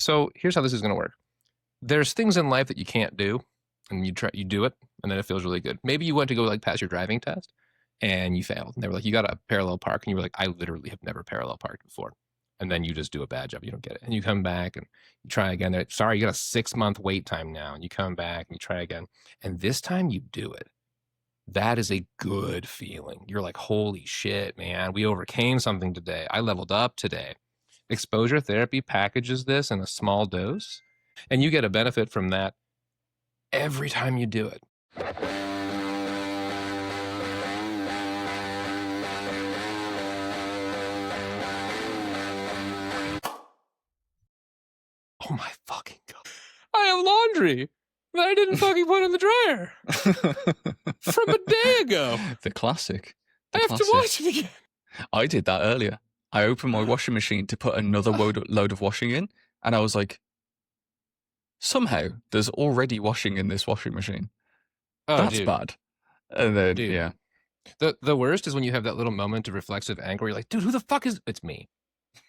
So here's how this is going to work. There's things in life that you can't do, and you do it, and then it feels really good. Maybe you went to go like pass your driving test, and you failed. And they were like, you got to parallel park, and you were like, I literally have never parallel parked before. And then you just do a bad job. You don't get it, and you come back and you try again. They're like, sorry, you got a 6-month wait time now, and you come back and you try again, and this time you do it. That is a good feeling. You're like, holy shit, man, we overcame something today. I leveled up today. Exposure therapy packages this in a small dose, and you get a benefit from that every time you do it. Oh my fucking God. I have laundry that I didn't fucking put in the dryer from a day ago. The classic. I have to wash it again. I did that earlier. I opened my washing machine to put another load of washing in, and I was like, somehow there's already washing in this washing machine. Oh, that's dude. bad. And then, Dude. yeah. The worst is when you have that little moment of reflexive anger where you're like, dude, who the fuck is... It's me.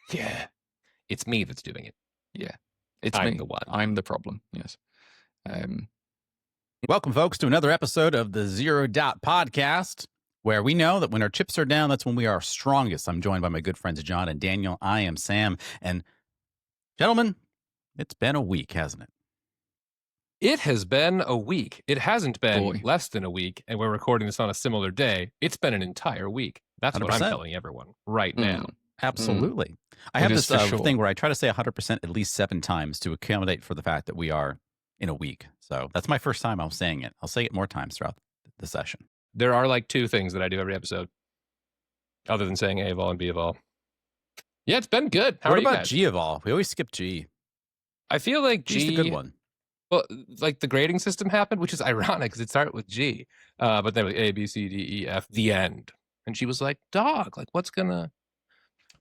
Yeah. It's me that's doing it. Yeah. It's I'm me. the one. I'm the problem. Yes. Welcome, folks, to another episode of the Zero Dot Podcast, where we know that when our chips are down, that's when we are strongest. I'm joined by my good friends John and Daniel. I am Sam. And gentlemen, it's been a week, hasn't it? It has been a week. It hasn't been less than a week, and we're recording this on a similar day. It's been an entire week. That's 100%. What I'm telling everyone right now. Absolutely. I have this thing where I try to say 100% at least 7 times to accommodate for the fact that we are in a week. So that's my first time I'm saying it. I'll say it more times throughout the session. There are like 2 things that I do every episode, other than saying A of all and B of all. Yeah, it's been good. How what are you about guys? G of all? We always skip G. I feel like G's the good one. Well, like the grading system happened, which is ironic because it started with G, but then with A, B, C, D, E, F, the end. And she was like, dog, like what's gonna...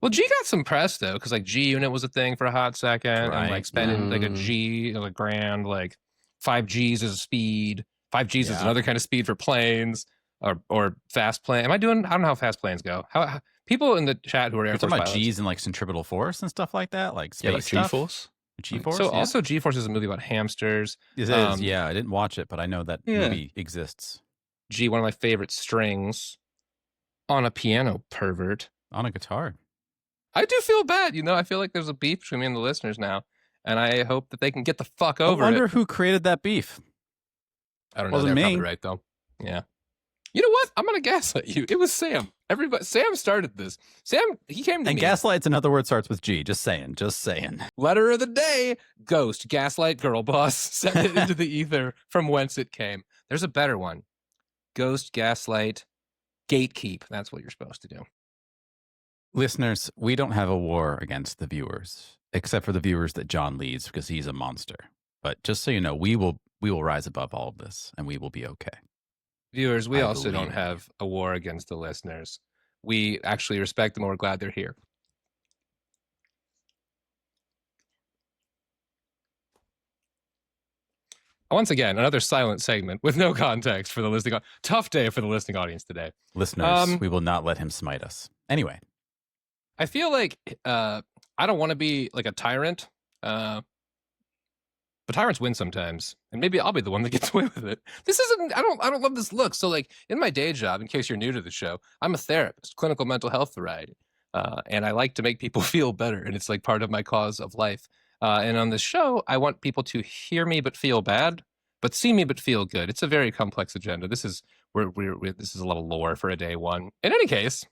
Well, G got some press though, because like G unit was a thing for a hot second, right. And like spending like a G, like grand, like 5 Gs is a speed. 5 Gs is another kind of speed for planes or fast plane. I don't know how fast planes go. How people in the chat who are Air Force talking about pilots, G's and like centripetal force and stuff like that, like space like stuff. G-force. G-force. So also G-force is a movie about hamsters. It is. Yeah, I didn't watch it, but I know that movie exists. G, one of my favorite strings on a piano, pervert. On a guitar. I do feel bad, I feel like there's a beef between me and the listeners now, and I hope that they can get the fuck over it. I wonder who created that beef. I don't know. Wasn't They're me. probably right though. Yeah. You know what? I'm gonna gaslight you. It was Sam. Sam started this. Sam, he came to me. And gaslight's another word starts with G. Just saying. Letter of the day: Ghost, gaslight, girl boss. Send it into the ether from whence it came. There's a better one: Ghost, gaslight, gatekeep. That's what you're supposed to do. Listeners, we don't have a war against the viewers, except for the viewers that John leads because he's a monster. But just so you know, we will rise above all of this, and we will be okay. Viewers, we also don't have a war against the listeners. We actually respect them, and we're glad they're here. Once again, another silent segment with no context for the listening. Tough day for the listening audience today. Listeners, we will not let him smite us. Anyway. I feel like I don't want to be like a tyrant, but tyrants win sometimes, and maybe I'll be the one that gets away with it. This isn't. I don't love this look. So, like in my day job, in case you're new to the show, I'm a therapist, clinical mental health variety, and I like to make people feel better, and it's like part of my cause of life. And on this show, I want people to hear me but feel bad, but see me but feel good. It's a very complex agenda. This is this is a little lore for a day one. In any case.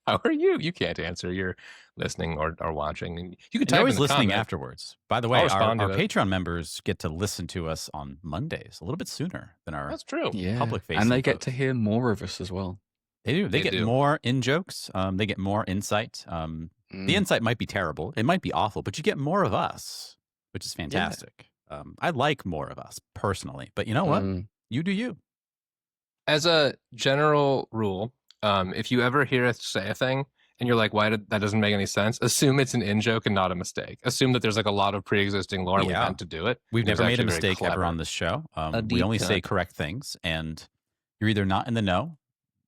How are you? You can't answer. You're listening or watching. And you can type always in the listening comment. Afterwards. By the way, our Patreon members get to listen to us on Mondays a little bit sooner than our That's true. Public facing. And they get to hear more of us as well. They do. They get more in-jokes. They get more insight. The insight might be terrible. It might be awful, but you get more of us, which is fantastic. Yeah. I like more of us personally, but you know what? You do you. As a general rule, if you ever hear us say a thing and you're like, that doesn't make any sense, assume it's an in-joke and not a mistake. Assume that there's like a lot of pre-existing lore and we meant to do it. We've never made a mistake ever on this show. We only say correct things, and you're either not in the know,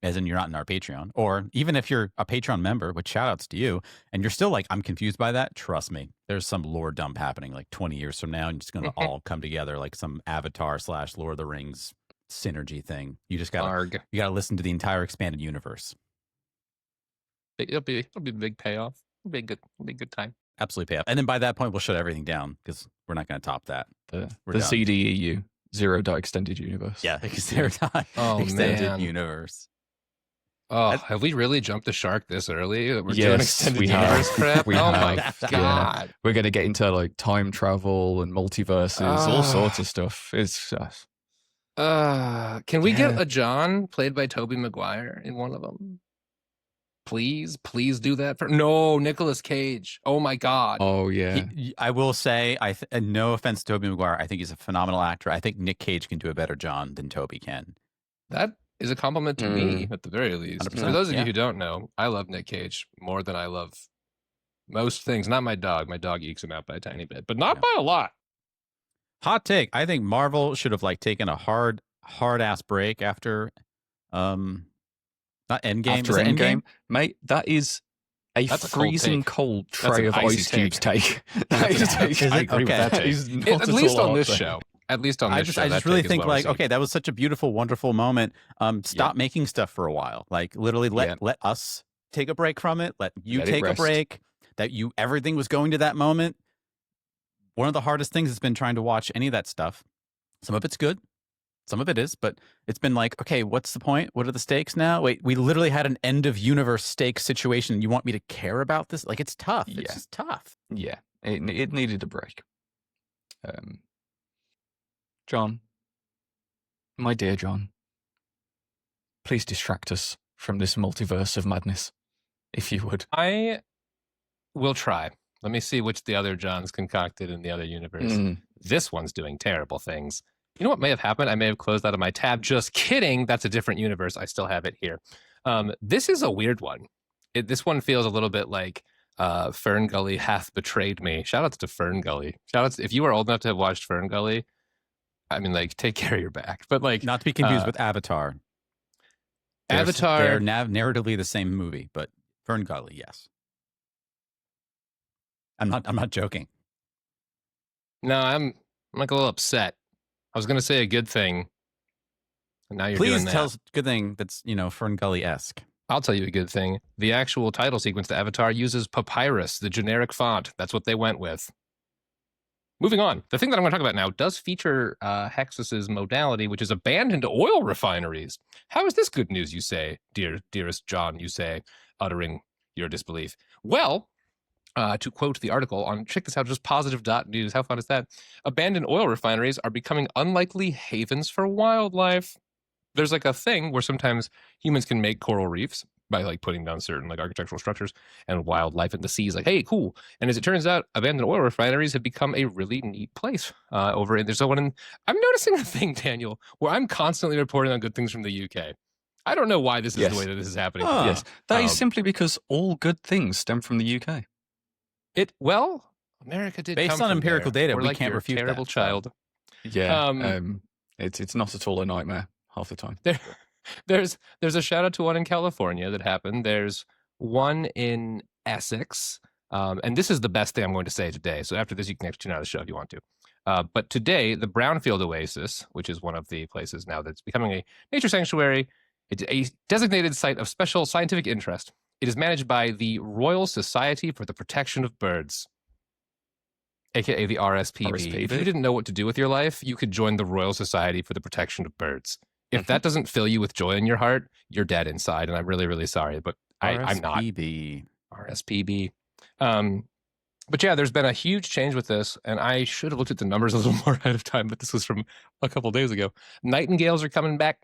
as in you're not in our Patreon, or even if you're a Patreon member, which shout outs to you, and you're still like, I'm confused by that, trust me, there's some lore dump happening like 20 years from now, and it's going to all come together like some Avatar / Lord of the Rings synergy thing. You just got to listen to the entire expanded universe. It'll be a big payoff. It'll be a good time. Absolutely pay off. And then by that point, we'll shut everything down because we're not going to top that. The CDEU, Zero Dot Extended Universe. Yeah, Zero Dot Extended Universe. Oh, have we really jumped the shark this early? We're doing extended universe crap? My God. Yeah. We're going to get into like time travel and multiverses, all sorts of stuff. It's just... can we get a John played by Tobey Maguire in one of them? Please do that for Nicolas Cage. Oh my God. Oh yeah. I will say, no offense to Tobey Maguire, I think he's a phenomenal actor. I think Nick Cage can do a better John than Tobey can. That is a compliment to me at the very least. For those of you who don't know, I love Nick Cage more than I love most things. Not my dog. My dog ekes him out by a tiny bit, but not by a lot. Hot take. I think Marvel should have like taken a hard ass break after not Endgame. After Endgame, mate, that is that's freezing cold tray of ice cubes take. I agree with that take. At least on this show. At least on this show. I just really think like, okay, that was such a beautiful, wonderful moment. Stop making stuff for a while. Like literally let us take a break from it. Let you take a break. Everything was going to that moment. One of the hardest things has been trying to watch any of that stuff. Some of it's good. Some of it is, but it's been like, okay, what's the point? What are the stakes now? Wait, we literally had an end of universe stake situation. You want me to care about this? Like, it's tough. It's just tough. Yeah, it needed a break. John, my dear John, please distract us from this multiverse of madness, if you would. I will try. Let me see which the other Johns concocted in the other universe. This one's doing terrible things. You know what may have happened? I may have closed out of my tab. Just kidding. That's a different universe. I still have it here. This is a weird one. This one feels a little bit like Fern Gully hath betrayed me. Shout outs to Fern Gully. Shout outs if you were old enough to have watched Fern Gully. I mean, like, take care of your back. But like, not to be confused with Avatar. They're narratively the same movie, but Fern Gully, yes. I'm not joking. No, I'm like a little upset. I was going to say a good thing, and now you're doing that. Please tell us a good thing that's, Fern Gully-esque. I'll tell you a good thing. The actual title sequence to Avatar uses papyrus, the generic font. That's what they went with. Moving on. The thing that I'm going to talk about now does feature Hexus's modality, which is abandoned oil refineries. How is this good news, you say, dearest John, you say, uttering your disbelief? Well, to quote the article on, check this out, just positive.news. How fun is that? Abandoned oil refineries are becoming unlikely havens for wildlife. There's like a thing where sometimes humans can make coral reefs by like putting down certain like architectural structures, and wildlife in the sea is like, hey, cool. And as it turns out, abandoned oil refineries have become a really neat place over in, there's one in, I'm noticing a thing, Daniel, where I'm constantly reporting on good things from the UK. I don't know why this is the way that this is happening. Yes, that is simply because all good things stem from the UK. America did based on empirical data. We're we like can't refute terrible that. Child. Yeah, it's not at all a nightmare half the time. There's a shout out to one in California that happened. There's one in Essex, and this is the best thing I'm going to say today. So after this, you can actually tune out of the show if you want to. But today, the Brownfield Oasis, which is one of the places now that's becoming a nature sanctuary, it's a designated site of special scientific interest. It is managed by the Royal Society for the Protection of Birds, aka the RSPB. If you didn't know what to do with your life, you could join the Royal Society for the Protection of Birds. If that doesn't fill you with joy in your heart, you're dead inside, and I'm really, really sorry, but I'm not. RSPB. But yeah, there's been a huge change with this, and I should have looked at the numbers a little more ahead of time, but this was from a couple days ago. Nightingales are coming back.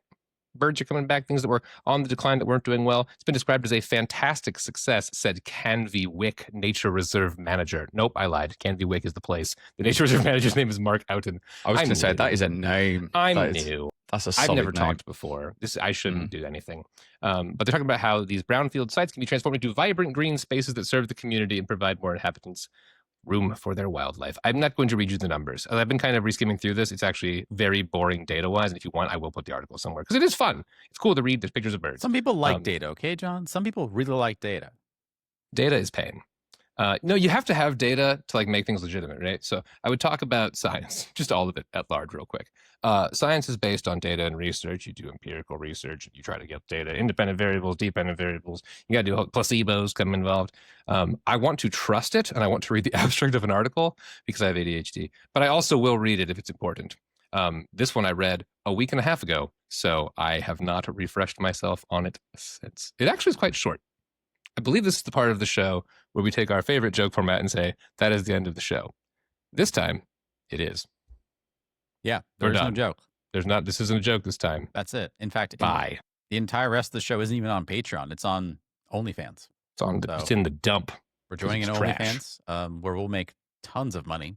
Birds are coming back, things that were on the decline that weren't doing well. It's been described as a fantastic success, said Canvey Wick Nature Reserve Manager. Nope, I lied. Canvey Wick is the place. The Nature Reserve Manager's name is Mark Outen. I was going to say, that is a name. I knew. That's a solid I've never name. talked before. I shouldn't do anything. But they're talking about how these brownfield sites can be transformed into vibrant green spaces that serve the community and provide more inhabitants room for their wildlife. I'm not going to read you the numbers. I've been kind of reskimming through this. It's actually very boring data-wise. And if you want, I will put the article somewhere because it is fun. It's cool to read. There's pictures of birds. Some people like data, okay, John? Some people really like data. Data is pain. No, you have to have data to like make things legitimate, right? So I would talk about science, just all of it at large real quick. Science is based on data and research. You do empirical research. You try to get data, independent variables, dependent variables. You got to do placebos come involved. I want to trust it, and I want to read the abstract of an article because I have ADHD. But I also will read it if it's important. This one I read a week and a half ago, so I have not refreshed myself on it since. It actually is quite short. I believe this is the part of the show where we take our favorite joke format and say, that is the end of the show. This time, it is. Yeah, there's no joke. This isn't a joke this time. That's it. In fact, bye. The entire rest of the show isn't even on Patreon. It's on OnlyFans. It's in the dump. We're joining an OnlyFans where we'll make tons of money.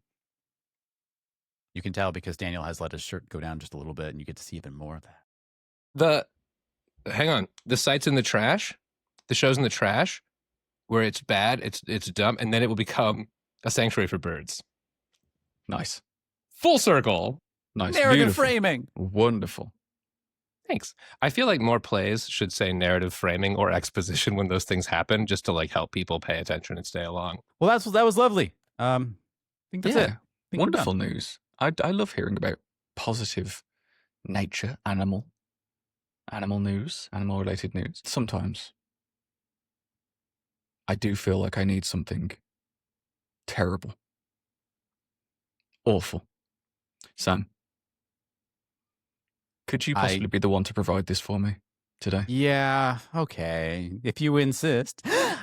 You can tell because Daniel has let his shirt go down just a little bit, and you get to see even more of that. Hang on. The site's in the trash. The show's in the trash where it's bad, it's dumb, and then it will become a sanctuary for birds. Nice. Full circle. Nice. Narrative Beautiful. framing. Wonderful. Thanks. I feel like more plays should say narrative framing or exposition when those things happen, just to like help people pay attention and stay along. Well, that was lovely. I think that's it. Wonderful news. I love hearing about positive nature, animal news, animal related news. Sometimes I do feel like I need something terrible, awful. Sam, could you possibly be the one to provide this for me today? Yeah, okay. If you insist. I'm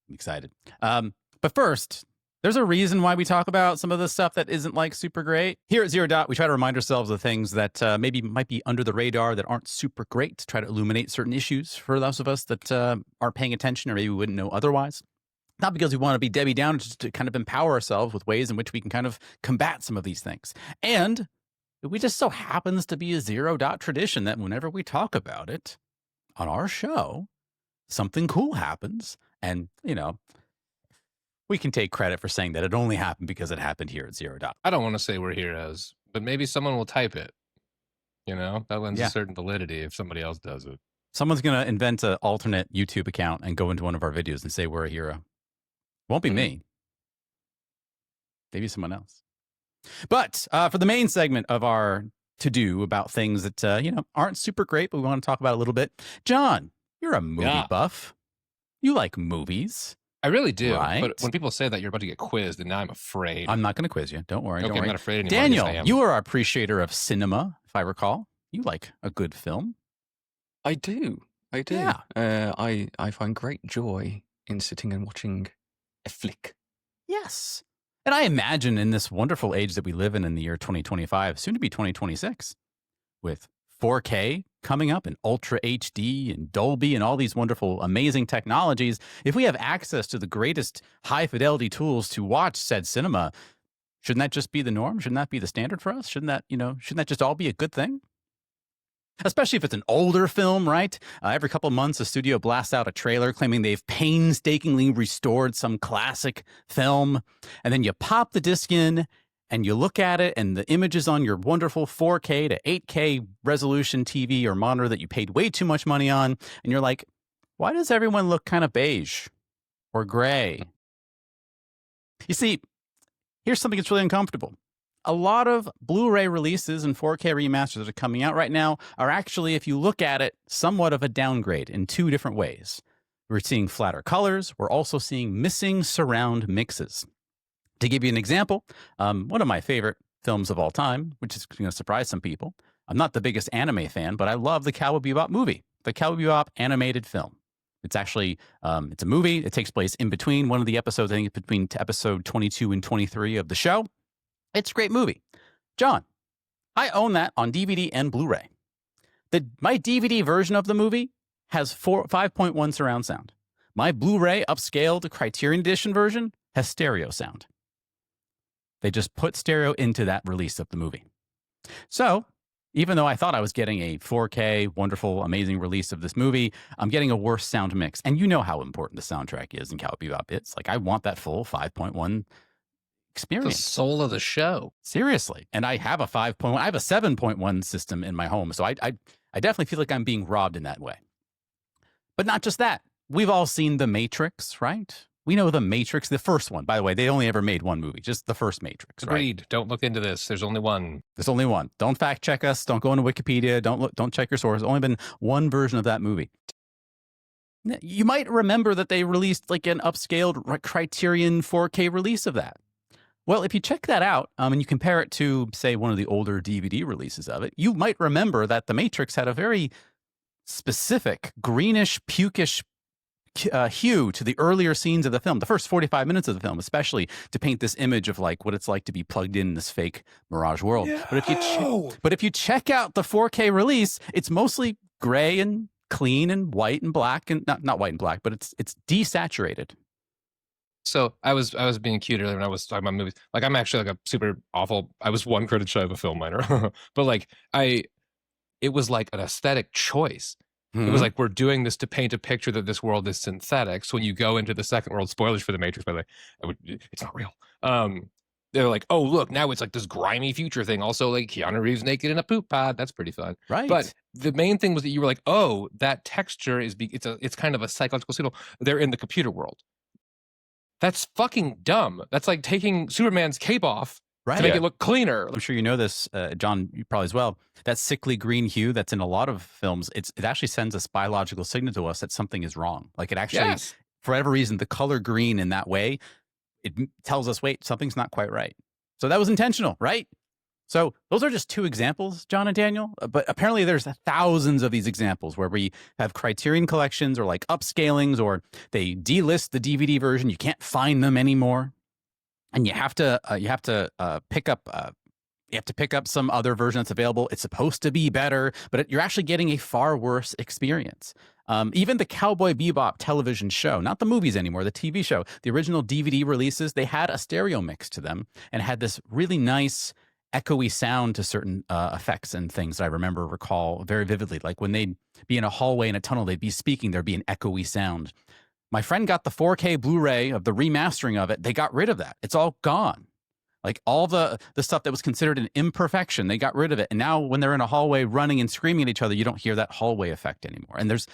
excited. But first, there's a reason why we talk about some of the stuff that isn't like super great. Here at Zero Dot, we try to remind ourselves of things that maybe might be under the radar that aren't super great to try to illuminate certain issues for those of us that aren't paying attention or maybe we wouldn't know otherwise. Not because we want to be Debbie Downer, just to kind of empower ourselves with ways in which we can kind of combat some of these things. And we just so happens to be a Zero Dot tradition that whenever we talk about it on our show, something cool happens. And, we can take credit for saying that it only happened because it happened here at Zero Dot. I don't want to say we're heroes, but maybe someone will type it. That lends a certain validity if somebody else does it. Someone's going to invent an alternate YouTube account and go into one of our videos and say we're a hero. Won't be me. Maybe someone else. But for the main segment of our to-do about things that, aren't super great, but we want to talk about a little bit. John, you're a movie buff. You like movies. I really do. Right? But when people say that, you're about to get quizzed, and now I'm afraid. I'm not going to quiz you. Don't worry. Okay, don't worry. I'm not afraid anymore. Daniel, you are an appreciator of cinema, if I recall. You like a good film. I do. Yeah. I find great joy in sitting and watching a flick. Yes. And I imagine in this wonderful age that we live in the year 2025, soon to be 2026, with 4K coming up and Ultra HD and Dolby and all these wonderful, amazing technologies, if we have access to the greatest high-fidelity tools to watch said cinema, shouldn't that just be the norm? Shouldn't that be the standard for us? Shouldn't that just all be a good thing? Especially if it's an older film, right? Every couple of months, a studio blasts out a trailer claiming they've painstakingly restored some classic film. And then you pop the disc in and you look at it and the images on your wonderful 4K to 8K resolution TV or monitor that you paid way too much money on. And you're like, why does everyone look kind of beige or gray? You see, here's something that's really uncomfortable. A lot of Blu-ray releases and 4K remasters that are coming out right now are actually, if you look at it, somewhat of a downgrade in two different ways. We're seeing flatter colors. We're also seeing missing surround mixes. To give you an example, one of my favorite films of all time, which is going to surprise some people. I'm not the biggest anime fan, but I love the Cowboy Bebop movie, the Cowboy Bebop animated film. It's actually, it's a movie. It takes place in between one of the episodes, I think it's between episode 22 and 23 of the show. It's a great movie. John, I own that on DVD and Blu-ray. My DVD version of the movie has 5.1 surround sound. My Blu-ray upscaled Criterion Edition version has stereo sound. They just put stereo into that release of the movie. So, even though I thought I was getting a 4K, wonderful, amazing release of this movie, I'm getting a worse sound mix. And you know how important the soundtrack is in Cowboy Bebop. It's like, I want that full 5.1 experience. The soul of the show. Seriously. And I have a 5.1. I have a 7.1 system in my home. So I definitely feel like I'm being robbed in that way. But not just that. We've all seen The Matrix, right? We know The Matrix, the first one. By the way, they only ever made one movie, just the first Matrix. Agreed. Right? Don't look into this. There's only one. There's only one. Don't fact check us. Don't go into Wikipedia. Don't check your source. There's only been one version of that movie. You might remember that they released like an upscaled Criterion 4K release of that. Well, if you check that out and you compare it to, say, one of the older DVD releases of it, you might remember that The Matrix had a very specific greenish, pukish hue to the earlier scenes of the film, the first 45 minutes of the film, especially to paint this image of like what it's like to be plugged in this fake mirage world. No. But if you check out the 4K release, it's mostly gray and clean and white and black, and not white and black, but it's desaturated. So I was being cute earlier when I was talking about movies. Like I'm actually like a super awful. I was one credit shy of a film minor, but like it was like an aesthetic choice. It was like, we're doing this to paint a picture that this world is synthetic. So when you go into the second world, spoilers for The Matrix, by the way, it's not real. They're like, oh, look, now it's like this grimy future thing. Also, like Keanu Reeves naked in a poop pod. That's pretty fun. Right. But the main thing was that you were like, oh, that texture it's kind of a psychological signal. They're in the computer world. That's fucking dumb. That's like taking Superman's cape off to make it look cleaner. I'm sure you know this, John, you probably as well. That sickly green hue that's in a lot of films, it actually sends a biological signal to us that something is wrong. Like it actually, for whatever reason, the color green in that way, it tells us, wait, something's not quite right. So that was intentional, right? So those are just two examples, John and Daniel. But apparently there's thousands of these examples where we have Criterion collections or like upscalings, or they delist the DVD version. You can't find them anymore. And you have to pick up some other version that's available. It's supposed to be better, but you're actually getting a far worse experience. Even the Cowboy Bebop television show, not the movies anymore, the TV show, the original DVD releases, they had a stereo mix to them and had this really nice echoey sound to certain effects and things that I recall very vividly. Like when they'd be in a hallway in a tunnel, they'd be speaking, there'd be an echoey sound. My friend got the 4K Blu-ray of the remastering of it. They got rid of that. It's all gone. Like all the stuff that was considered an imperfection, they got rid of it. And now when they're in a hallway running and screaming at each other, you don't hear that hallway effect anymore. And there's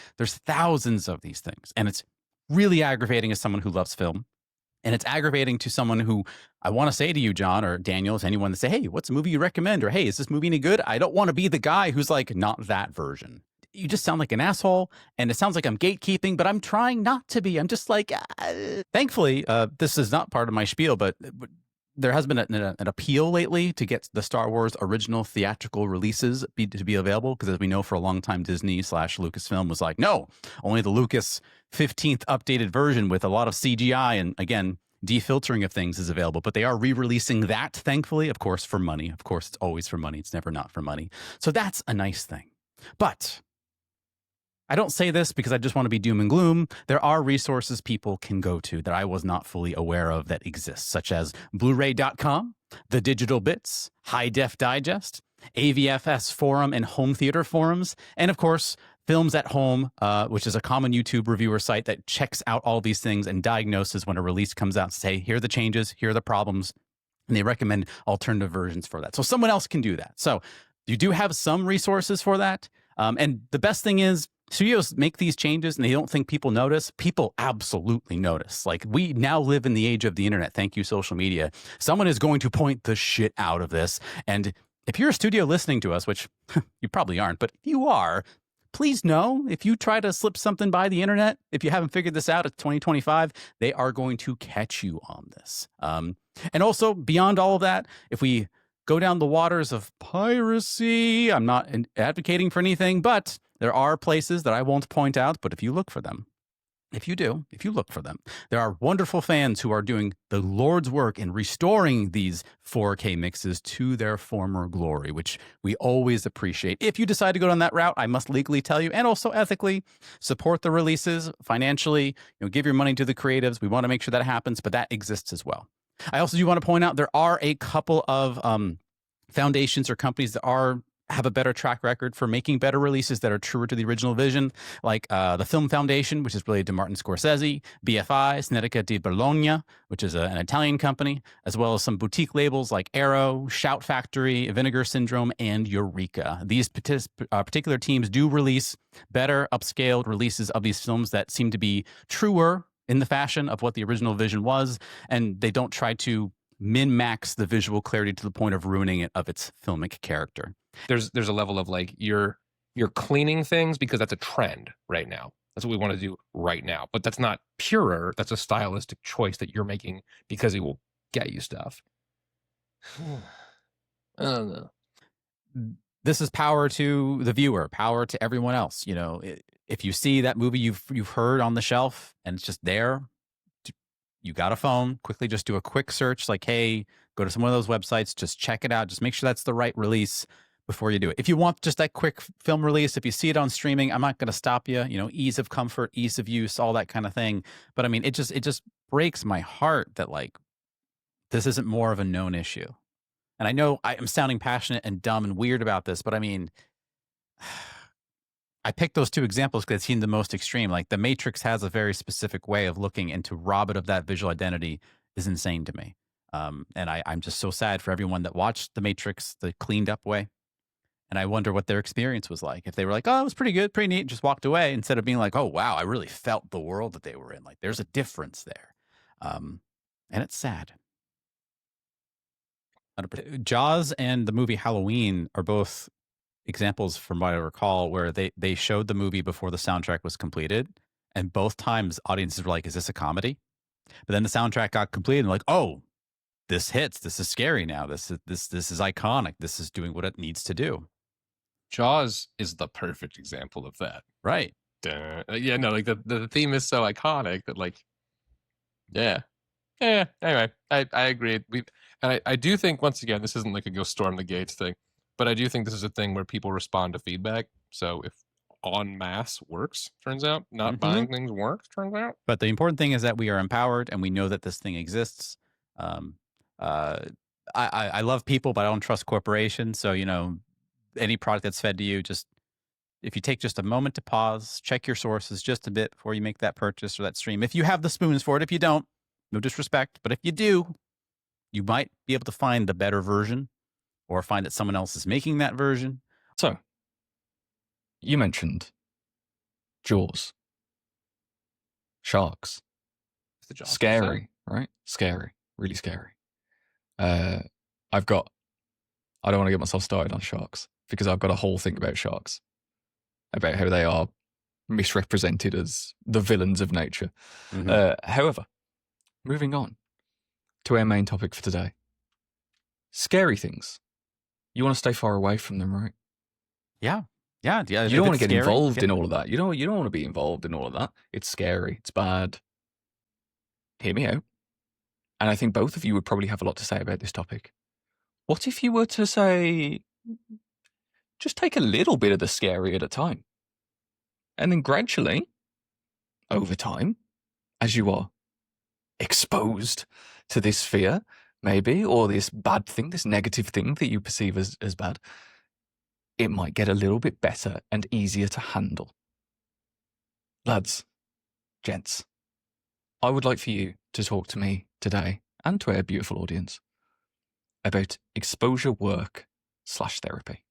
thousands of these things. And it's really aggravating as someone who loves film. And it's aggravating to someone who I want to say to you, John or Daniel, to anyone that say, hey, what's a movie you recommend? Or hey, is this movie any good? I don't want to be the guy who's like, not that version. You just sound like an asshole, and it sounds like I'm gatekeeping, but I'm trying not to be. I'm just like, thankfully, this is not part of my spiel, but there has been an appeal lately to get the Star Wars original theatrical releases to be available, because as we know, for a long time, Disney/Lucasfilm was like, no, only the Lucas 15th updated version with a lot of CGI and, again, defiltering of things is available. But they are re-releasing that, thankfully, of course, for money. Of course, it's always for money. It's never not for money. So that's a nice thing. But I don't say this because I just want to be doom and gloom. There are resources people can go to that I was not fully aware of that exist, such as Blu-ray.com, The Digital Bits, High Def Digest, AVFS Forum and Home Theater Forums, and of course, Films at Home, which is a common YouTube reviewer site that checks out all these things and diagnoses when a release comes out to say, here are the changes, here are the problems, and they recommend alternative versions for that. So someone else can do that. So you do have some resources for that. And the best thing is, studios make these changes and they don't think people notice. People absolutely notice. Like, we now live in the age of the internet. Thank you, social media. Someone is going to point the shit out of this. And if you're a studio listening to us, which you probably aren't, but if you are, please know, if you try to slip something by the internet, if you haven't figured this out, it's 2025, they are going to catch you on this. And also, beyond all of that, if we go down the waters of piracy, I'm not advocating for anything, but there are places that I won't point out, but if you look for them, if you look for them, there are wonderful fans who are doing the Lord's work in restoring these 4K mixes to their former glory, which we always appreciate. If you decide to go down that route, I must legally tell you, and also ethically, support the releases financially, give your money to the creatives. We want to make sure that happens, but that exists as well. I also do want to point out there are a couple of foundations or companies that are have a better track record for making better releases that are truer to the original vision, like the Film Foundation, which is related to Martin Scorsese, BFI, Cinetica di Bologna, which is an Italian company, as well as some boutique labels like Arrow, Shout Factory, Vinegar Syndrome, and Eureka. These particular teams do release better upscaled releases of these films that seem to be truer in the fashion of what the original vision was, and they don't try to min-max the visual clarity to the point of ruining it of its filmic character. There's a level of like you're cleaning things because that's a trend right now. That's what we want to do right now. But that's not purer. That's a stylistic choice that you're making because it will get you stuff. I don't know. This is power to the viewer, power to everyone else. You know, if you see that movie you've heard on the shelf and it's just there, you got a phone, quickly just do a quick search, like, hey, go to some of those websites, just check it out, just make sure that's the right release before you do it. If you want just that quick film release, if you see it on streaming, I'm not going to stop you. You know, ease of comfort, ease of use, all that kind of thing. But I mean, it just breaks my heart that like this isn't more of a known issue. And I know I am sounding passionate and dumb and weird about this, but I mean, I picked those two examples because they seem the most extreme. Like The Matrix has a very specific way of looking, and to rob it of that visual identity is insane to me. And I'm just so sad for everyone that watched The Matrix the cleaned up way. And I wonder what their experience was like. If they were like, oh, it was pretty good, pretty neat, just walked away, instead of being like, oh, wow, I really felt the world that they were in. Like, there's a difference there. And it's sad. Jaws and the movie Halloween are both examples, from what I recall, where they showed the movie before the soundtrack was completed. And both times audiences were like, is this a comedy? But then the soundtrack got completed and like, oh, this hits. This is scary now. This is iconic. This is doing what it needs to do. Jaws is the perfect example of that. Right. Yeah, no, like the theme is so iconic that like, yeah. Anyway, I agree. I do think, once again, this isn't like a go storm the gates thing, but I do think this is a thing where people respond to feedback. So if en masse works, turns out, not buying things works, turns out. But the important thing is that we are empowered and we know that this thing exists. I love people, but I don't trust corporations. So, you know, any product that's fed to you, just if you take just a moment to pause, check your sources just a bit before you make that purchase or that stream. If you have the spoons for it, if you don't, no disrespect, but if you do, you might be able to find the better version or find that someone else is making that version. So, you mentioned Jaws. Sharks. Scary, right? Scary. Really scary. I don't want to get myself started on sharks because I've got a whole thing about sharks, about how they are misrepresented as the villains of nature. However, moving on to our main topic for today. Scary things. You want to stay far away from them, right? Yeah. You don't want to get involved in all of that. You don't want to be involved in all of that. It's scary. It's bad. Hear me out. And I think both of you would probably have a lot to say about this topic. What if you were to say, just take a little bit of the scary at a time, and then gradually, over time, as you are exposed to this fear, maybe, or this bad thing, this negative thing that you perceive as bad, it might get a little bit better and easier to handle. Lads, gents, I would like for you to talk to me today and to our beautiful audience about exposure work / therapy.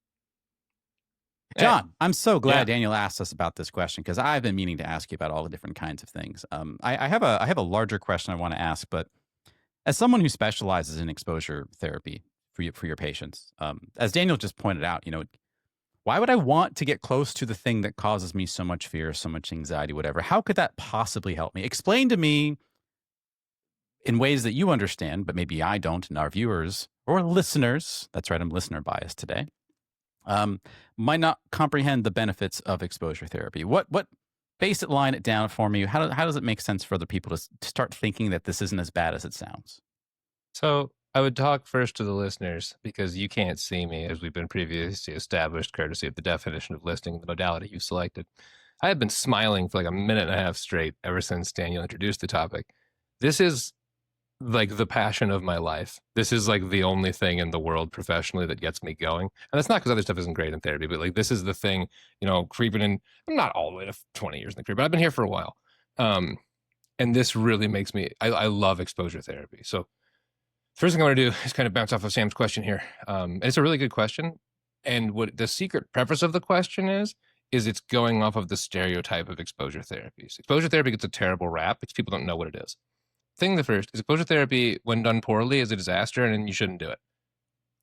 John, I'm so glad Daniel asked us about this question because I've been meaning to ask you about all the different kinds of things. I have a larger question I want to ask, but as someone who specializes in exposure therapy for your patients, as Daniel just pointed out, you know, why would I want to get close to the thing that causes me so much fear, so much anxiety, whatever? How could that possibly help me? Explain to me in ways that you understand, but maybe I don't, and our viewers or listeners, that's right, I'm listener biased today, might not comprehend the benefits of exposure therapy. What base it, line it down for me. How does it make sense for other people to start thinking that this isn't as bad as it sounds? So I would talk first to the listeners because you can't see me, as we've been previously established, courtesy of the definition of listing the modality you selected. I have been smiling for like a minute and a half straight ever since Daniel introduced the topic. This is like the passion of my life. This is like the only thing in the world professionally that gets me going. And that's not because other stuff isn't great in therapy, but like this is the thing, you know, creeping in. I'm not all the way to 20 years in the career, but I've been here for a while. And this really makes me, I love exposure therapy. So first thing I want to do is kind of bounce off of Sam's question here. And it's a really good question. And what the secret preface of the question is it's going off of the stereotype of exposure therapies. Exposure therapy gets a terrible rap because people don't know what it is. Thing the first is exposure therapy, when done poorly, is a disaster, and you shouldn't do it.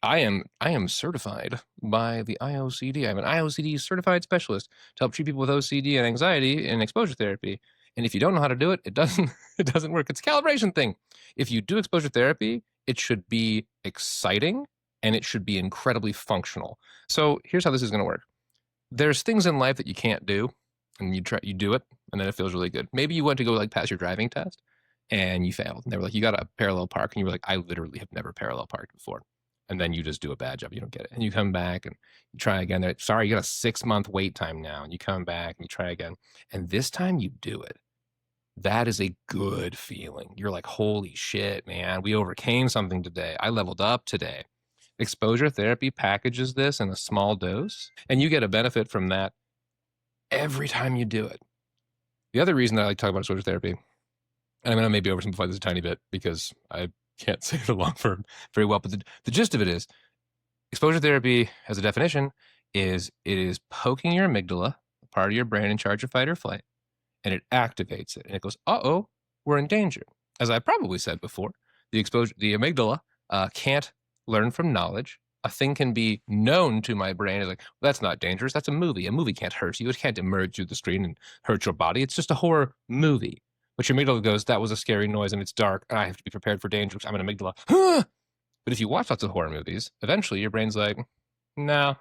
I am certified by the IOCD. I'm an IOCD certified specialist to help treat people with OCD and anxiety in exposure therapy. And if you don't know how to do it, it doesn't work. It's a calibration thing. If you do exposure therapy, it should be exciting and it should be incredibly functional. So here's how this is going to work. There's things in life that you can't do, and you do it, and then it feels really good. Maybe you went to go like pass your driving test, and you failed. And they were like, you got to parallel park, and you were like, I literally have never parallel parked before. And then you just do a bad job. You don't get it. And you come back and you try again. They're like, sorry, you got a 6-month wait time now. And you come back and you try again. And this time you do it. That is a good feeling. You're like, holy shit, man. We overcame something today. I leveled up today. Exposure therapy packages this in a small dose, and you get a benefit from that every time you do it. The other reason that I like to talk about exposure therapy, and I'm going to maybe oversimplify this a tiny bit because I can't say the long form very well, but the gist of it is exposure therapy, as a definition, is it is poking your amygdala, part of your brain in charge of fight or flight, and it activates it. And it goes, uh-oh, we're in danger. As I probably said before, the amygdala can't learn from knowledge. A thing can be known to my brain as like, well, that's not dangerous. That's a movie. A movie can't hurt you. It can't emerge through the screen and hurt your body. It's just a horror movie. But your amygdala goes, that was a scary noise and it's dark and I have to be prepared for danger because I'm an amygdala. But if you watch lots of horror movies, eventually your brain's like, no,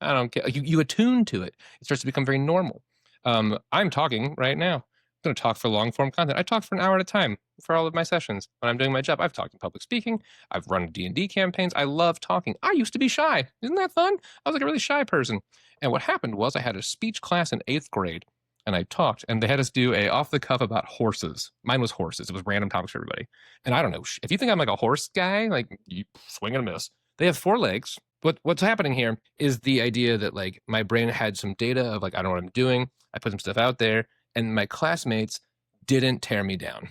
I don't care. You attune to it. It starts to become very normal. I'm talking right now. I'm going to talk for long form content. I talk for an hour at a time for all of my sessions. When I'm doing my job, I've talked in public speaking. I've run D&D campaigns. I love talking. I used to be shy. Isn't that fun? I was like a really shy person. And what happened was I had a speech class in 8th grade and I talked and they had us do a off the cuff about horses. Mine was horses. It was random topics for everybody. And I don't know, if you think I'm like a horse guy, like you swing and a miss. They have 4 legs. But what's happening here is the idea that like my brain had some data of like, I don't know what I'm doing. I put some stuff out there and my classmates didn't tear me down.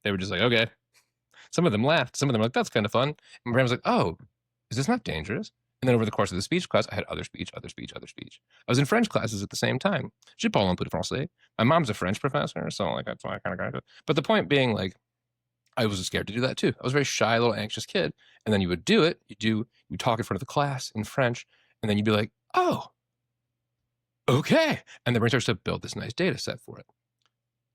They were just like, okay. Some of them laughed. Some of them were like, that's kind of fun. And my brain was like, oh, is this not dangerous? And then over the course of the speech class, I had other speech. I was in French classes at the same time. Je parle un peu de français. My mom's a French professor, so like that's why I kind of got it. But the point being, like, I was scared to do that too. I was a very shy, little anxious kid. And then you would do it. You talk in front of the class in French, and then you'd be like, oh, okay. And the brain starts to build this nice data set for it.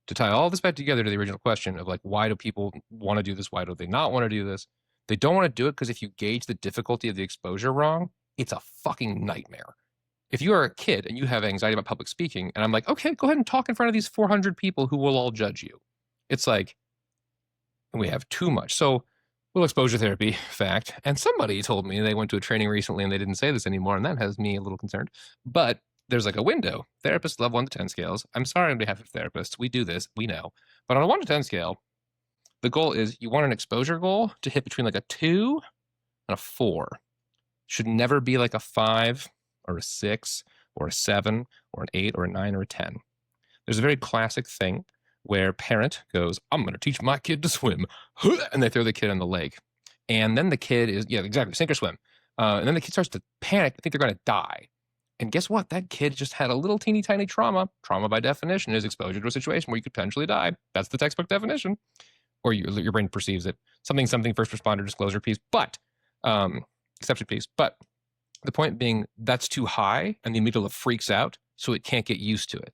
To tie all this back together to the original question of like, why do people want to do this? Why do they not want to do this? They don't want to do it because if you gauge the difficulty of the exposure wrong, it's a fucking nightmare. If you are a kid and you have anxiety about public speaking, and I'm like, okay, go ahead and talk in front of these 400 people who will all judge you. It's like, we have too much. So, well, exposure therapy, fact. And somebody told me they went to a training recently and they didn't say this anymore, and that has me a little concerned. But there's like a window. Therapists love 1 to 10 scales. I'm sorry on behalf of therapists. We do this. We know. But on a 1 to 10 scale, the goal is you want an exposure goal to hit between like a 2 and a 4. Should never be like a 5 or a 6 or a 7 or an 8 or a 9 or a 10. There's a very classic thing where parent goes, I'm going to teach my kid to swim. And they throw the kid in the lake. And then the kid is, yeah, exactly, sink or swim. And then the kid starts to panic. I think they're going to die. And guess what? That kid just had a little teeny tiny trauma. Trauma by definition is exposure to a situation where you could potentially die. That's the textbook definition. Or your brain perceives it. Something, first responder disclosure piece, but exception piece. But the point being, that's too high and the amygdala freaks out, so it can't get used to it.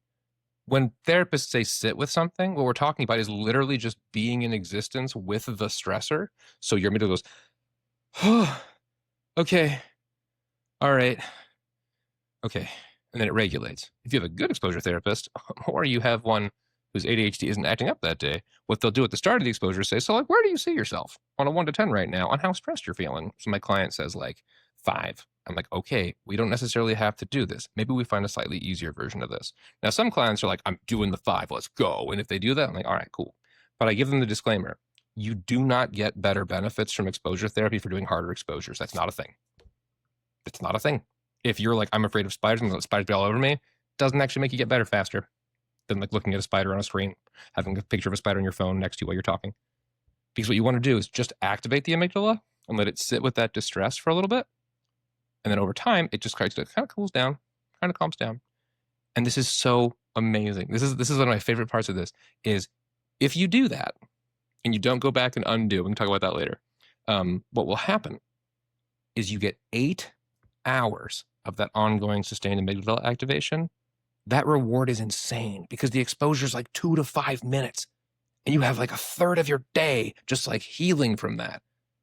When therapists say sit with something, what we're talking about is literally just being in existence with the stressor. So your amygdala goes, oh, okay, all right, okay. And then it regulates. If you have a good exposure therapist, or you have one whose ADHD isn't acting up that day, what they'll do at the start of the exposure is say, so like, where do you see yourself on a 1 to 10 right now on how stressed you're feeling? So my client says like 5. I'm like, okay, we don't necessarily have to do this. Maybe we find a slightly easier version of this. Now, some clients are like, I'm doing the 5, let's go. And if they do that, I'm like, all right, cool. But I give them the disclaimer. You do not get better benefits from exposure therapy for doing harder exposures. That's not a thing. It's not a thing. If you're like, I'm afraid of spiders and let spiders be all over me, doesn't actually make you get better faster than like looking at a spider on a screen, having a picture of a spider on your phone next to you while you're talking. Because what you want to do is just activate the amygdala and let it sit with that distress for a little bit. And then over time, it just kind of cools down, kind of calms down. And this is so amazing. This is one of my favorite parts of this is if you do that and you don't go back and undo, we can talk about that later. What will happen is you get 8 hours of that ongoing sustained amygdala activation. That reward is insane because the exposure is like 2 to 5 minutes and you have like a third of your day just like healing from that.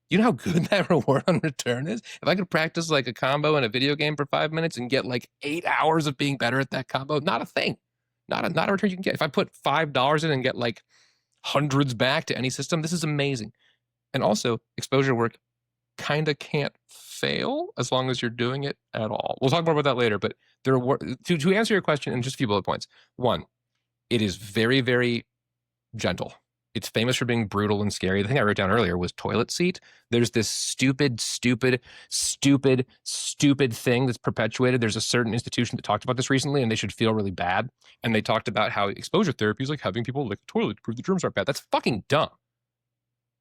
You know how good that reward on return is? If I could practice like a combo in a video game for 5 minutes and get like 8 hours of being better at that combo, not a thing. Not a return you can get. If I put $5 in and get like hundreds back to any system, this is amazing. And also, exposure work kind of can't fail as long as you're doing it at all. We'll talk more about that later, but there are, to answer your question in just a few bullet points. 1, it is very, very gentle. It's famous for being brutal and scary. The thing I wrote down earlier was toilet seat. There's this stupid thing that's perpetuated. There's a certain institution that talked about this recently, and they should feel really bad. And they talked about how exposure therapy is like having people lick a toilet to prove the germs aren't bad. That's fucking dumb.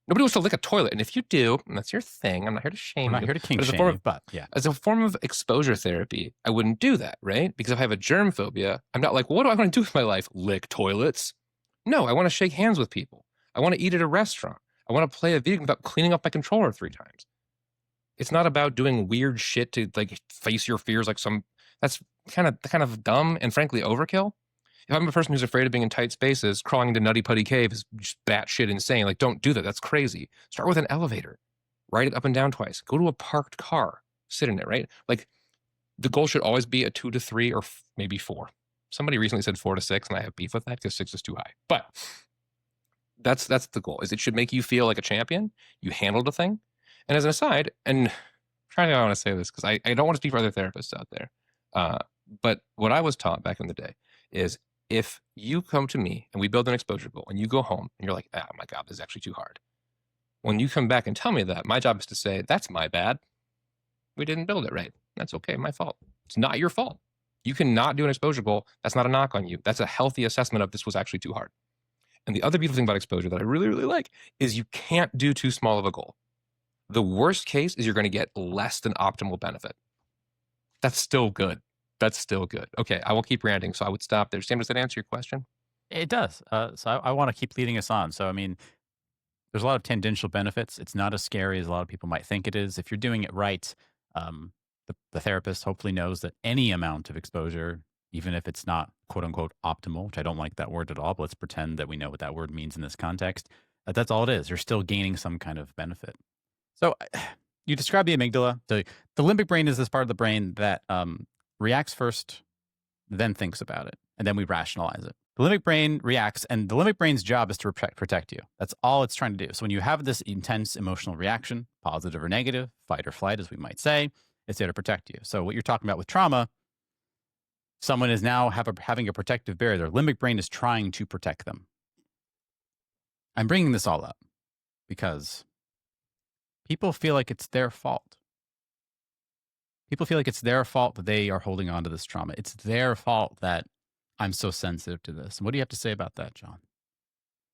Nobody wants to lick a toilet. And if you do, and that's your thing, I'm not here to shame you. I'm not here to kink shame you, but yeah. As a form of exposure therapy, I wouldn't do that, right? Because if I have a germ phobia, I'm not like, what do I want to do with my life? Lick toilets? No, I want to shake hands with people. I want to eat at a restaurant. I want to play a video game without cleaning up my controller 3 times. It's not about doing weird shit to like face your fears like that's kind of dumb and frankly overkill. If I'm a person who's afraid of being in tight spaces, crawling into Nutty Putty Cave is just batshit insane. Like, don't do that. That's crazy. Start with an elevator. Ride it up and down twice. Go to a parked car. Sit in it, right? Like, the goal should always be a 2 to 3 or maybe 4. Somebody recently said 4 to 6, and I have beef with that because 6 is too high. But that's the goal. Is it should make you feel like a champion. You handled a thing. And as an aside, and I'm trying to want to say this because I don't want to speak for other therapists out there. But what I was taught back in the day is if you come to me and we build an exposure goal and you go home and you're like, oh my God, this is actually too hard. When you come back and tell me that, my job is to say, that's my bad. We didn't build it right. That's okay. My fault. It's not your fault. You cannot do an exposure goal. That's not a knock on you. That's a healthy assessment of this was actually too hard. And the other beautiful thing about exposure that I really, really like is you can't do too small of a goal. The worst case is you're going to get less than optimal benefit. That's still good. That's still good. Okay, I will keep ranting, so I would stop there. Sam, does that answer your question? It does. So I want to keep leading us on. So, I mean, there's a lot of tangential benefits. It's not as scary as a lot of people might think it is. If you're doing it right, the therapist hopefully knows that any amount of exposure, even if it's not quote unquote optimal, which I don't like that word at all, but let's pretend that we know what that word means in this context, that's all it is. You're still gaining some kind of benefit. So you describe the amygdala. The limbic brain is this part of the brain that reacts first, then thinks about it, and then we rationalize it. The limbic brain reacts, and the limbic brain's job is to protect you. That's all it's trying to do. So when you have this intense emotional reaction, positive or negative, fight or flight, as we might say, it's there to protect you. So what you're talking about with trauma, someone is now having a protective barrier. Their limbic brain is trying to protect them. I'm bringing this all up because people feel like it's their fault. People feel like it's their fault that they are holding on to this trauma. It's their fault that I'm so sensitive to this. And what do you have to say about that, John?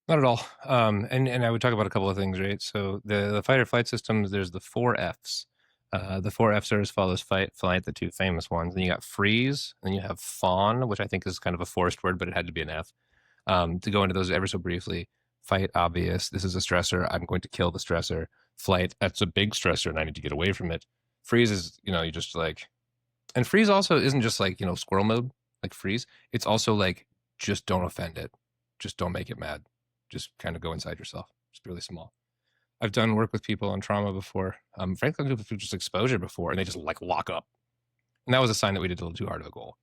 Not at all. And I would talk about a couple of things, right? So the fight or flight systems, there's the 4 Fs. The 4 Fs are as follows: fight, flight, the 2 famous ones. Then you got freeze, then you have fawn, which I think is kind of a forced word, but it had to be an F. To go into those ever so briefly: fight, obvious, this is a stressor, I'm going to kill the stressor. Flight, that's a big stressor and I need to get away from it. Freeze is, you just like, and freeze also isn't just like, squirrel mode, like freeze. It's also like, just don't offend it. Just don't make it mad. Just kind of go inside yourself. Just really small. I've done work with people on trauma before. Frankly, I've done with just exposure before, and they just like lock up. And that was a sign that we did a little too hard of a goal.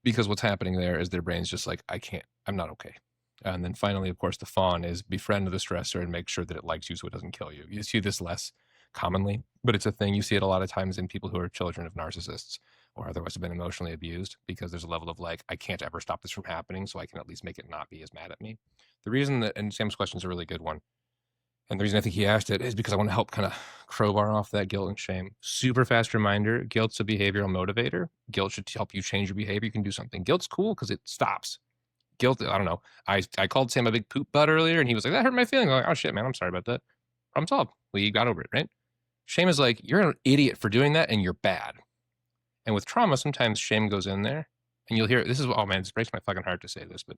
Because what's happening there is their brain's just like, I'm not okay. And then finally, of course, the fawn is befriend the stressor and make sure that it likes you so it doesn't kill you. You see this less commonly, but it's a thing. You see it a lot of times in people who are children of narcissists or otherwise have been emotionally abused, because there's a level of like, I can't ever stop this from happening, so I can at least make it not be as mad at me. The reason that, and Sam's question is a really good one, And the reason I think he asked it is because I want to help kind of crowbar off that guilt and shame. Super fast reminder, guilt's a behavioral motivator. Guilt should help you change your behavior. You can do something. Guilt's cool because it stops. Guilt, I don't know. I called Sam a big poop butt earlier, and he was like, that hurt my feelings. I'm like, oh shit, man, I'm sorry about that. Problem solved. We got over it, right? Shame is like, you're an idiot for doing that, and you're bad. And with trauma, sometimes shame goes in there, and you'll hear, this is, oh man, it breaks my fucking heart to say this, but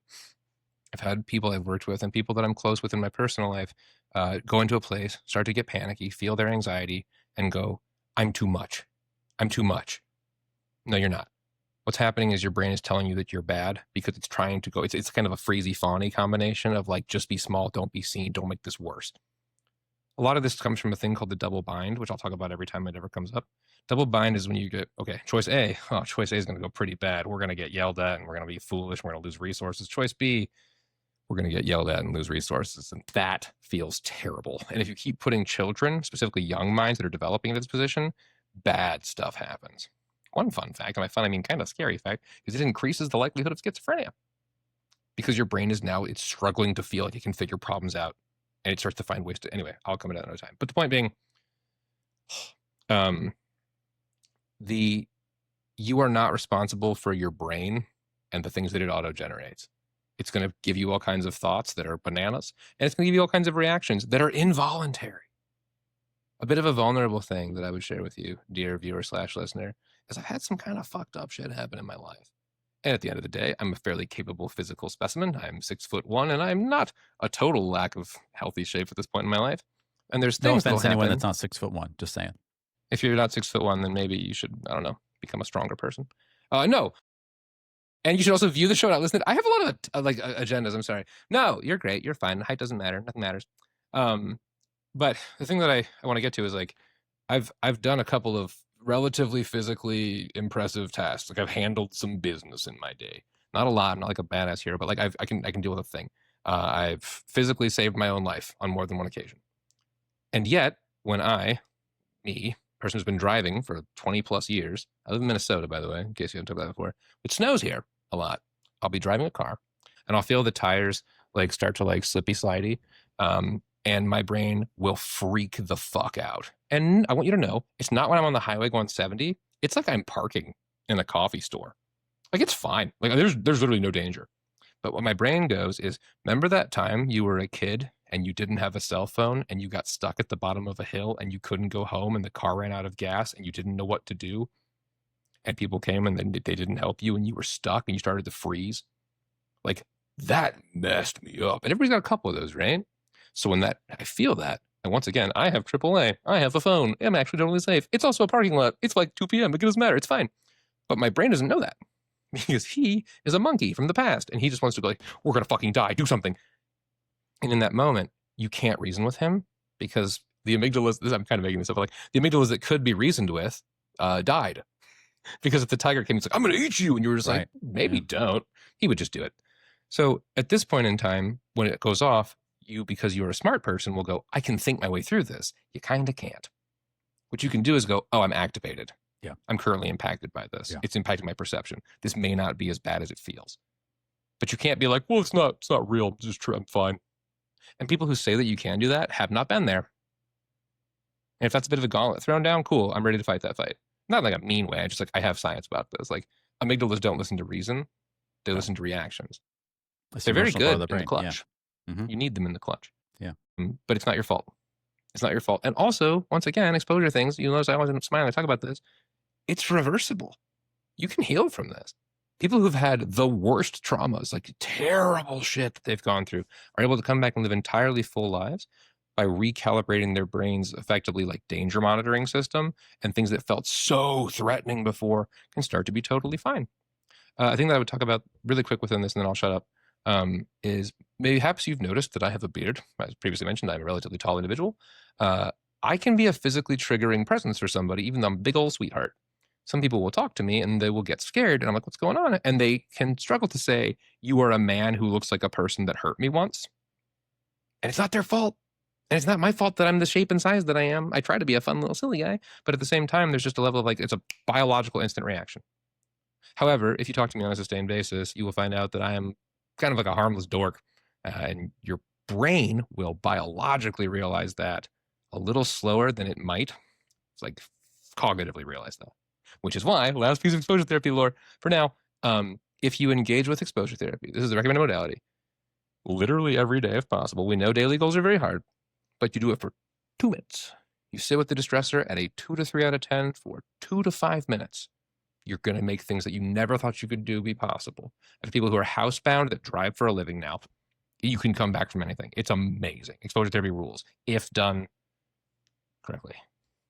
I've had people I've worked with and people that I'm close with in my personal life go into a place, start to get panicky, feel their anxiety, and go, I'm too much. I'm too much. No, you're not. What's happening is your brain is telling you that you're bad because it's trying to go, it's kind of a freezy fawny combination of like, just be small, don't be seen, don't make this worse. A lot of this comes from a thing called the double bind, which I'll talk about every time it ever comes up. Double bind is when you get, okay, choice A, choice A is going to go pretty bad. We're going to get yelled at and we're going to be foolish. And we're going to lose resources. Choice B, we're going to get yelled at and lose resources. And that feels terrible. And if you keep putting children, specifically young minds that are developing into this position, bad stuff happens. One fun fact, and by fun I mean kind of scary fact, is it increases the likelihood of schizophrenia. Because your brain is now, it's struggling to feel like it can figure problems out. And it starts to find ways to, anyway, I'll come to that another time. But the point being, you are not responsible for your brain and the things that it auto-generates. It's going to give you all kinds of thoughts that are bananas, and it's going to give you all kinds of reactions that are involuntary. A bit of a vulnerable thing that I would share with you, dear viewer/listener, is I've had some kind of fucked up shit happen in my life. And at the end of the day, I'm a fairly capable physical specimen. I'm 6'1", and I'm not a total lack of healthy shape at this point in my life. And there's things no offense to anyone happen. that's not 6'1", just saying. If you're not 6'1", then maybe you should, I don't know, become a stronger person. No. And you should also view the show, not listen. I have a lot of agendas. I'm sorry. No, you're great. You're fine. Height doesn't matter. Nothing matters. But the thing that I want to get to is like, I've done a couple of relatively physically impressive tasks. Like I've handled some business in my day. Not a lot. I'm not like a badass hero, but like I can deal with a thing. I've physically saved my own life on more than one occasion. And yet, when person who's been driving for 20 plus years, I live in Minnesota, by the way, in case you haven't talked about that before. It snows here a lot. I'll be driving a car and I'll feel the tires like start to like slippy slidey. And my brain will freak the fuck out. And I want you to know, it's not when I'm on the highway going 70. It's like I'm parking in a coffee store. Like it's fine. Like there's literally no danger. But what my brain goes is, remember that time you were a kid and you didn't have a cell phone and you got stuck at the bottom of a hill and you couldn't go home and the car ran out of gas and you didn't know what to do? And people came and then they didn't help you and you were stuck and you started to freeze? Like that messed me up. And everybody's got a couple of those, right? So when I feel that, and once again, I have AAA, I have a phone, I'm actually totally safe. It's also a parking lot. It's like 2 p.m. It doesn't matter. It's fine. But my brain doesn't know that because he is a monkey from the past and he just wants to go like, we're going to fucking die. Do something. And in that moment, you can't reason with him because the amygdala, I'm kind of making this up, like the amygdala that could be reasoned with died. Because if the tiger came, it's like, I'm going to eat you. And you were just like, maybe don't. He would just do it. So at this point in time, when it goes off, because you're a smart person, will go, I can think my way through this. You kind of can't. What you can do is go, oh, I'm activated. Yeah. I'm currently impacted by this. Yeah. It's impacting my perception. This may not be as bad as it feels. But you can't be like, well, it's not real. Just true. I'm fine. And people who say that you can do that have not been there. And if that's a bit of a gauntlet thrown down, cool. I'm ready to fight that fight. Not like a mean way. I just like, I have science about this. Like amygdalas don't listen to reason. They listen to reactions. They're very good in the clutch. Yeah. Mm-hmm. You need them in the clutch. Yeah. But it's not your fault. It's not your fault. And also, once again, exposure things, you notice I wasn't smiling, I talk about this. It's reversible. You can heal from this. People who've had the worst traumas, like terrible shit that they've gone through, are able to come back and live entirely full lives by recalibrating their brains effectively like danger monitoring system, and things that felt so threatening before can start to be totally fine. I think that I would talk about really quick within this, and then I'll shut up. Is perhaps you've noticed that I have a beard. As previously mentioned, I'm a relatively tall individual. I can be a physically triggering presence for somebody, even though I'm a big old sweetheart. Some people will talk to me and they will get scared, and I'm like, what's going on? And they can struggle to say, you are a man who looks like a person that hurt me once. And it's not their fault. And it's not my fault that I'm the shape and size that I am. I try to be a fun little silly guy, but at the same time, there's just a level of like, it's a biological instant reaction. However, if you talk to me on a sustained basis, you will find out that I am kind of like a harmless dork, and you're brain will biologically realize that a little slower than it might. It's like cognitively realize that, which is why, last piece of exposure therapy lore for now, if you engage with exposure therapy, this is the recommended modality, literally every day if possible. We know daily goals are very hard, but you do it for 2 minutes. You sit with the distressor at a 2 to 3 out of 10 for 2 to 5 minutes. You're going to make things that you never thought you could do be possible. And people who are housebound that drive for a living now, you can come back from anything. It's amazing. Exposure therapy rules if done correctly.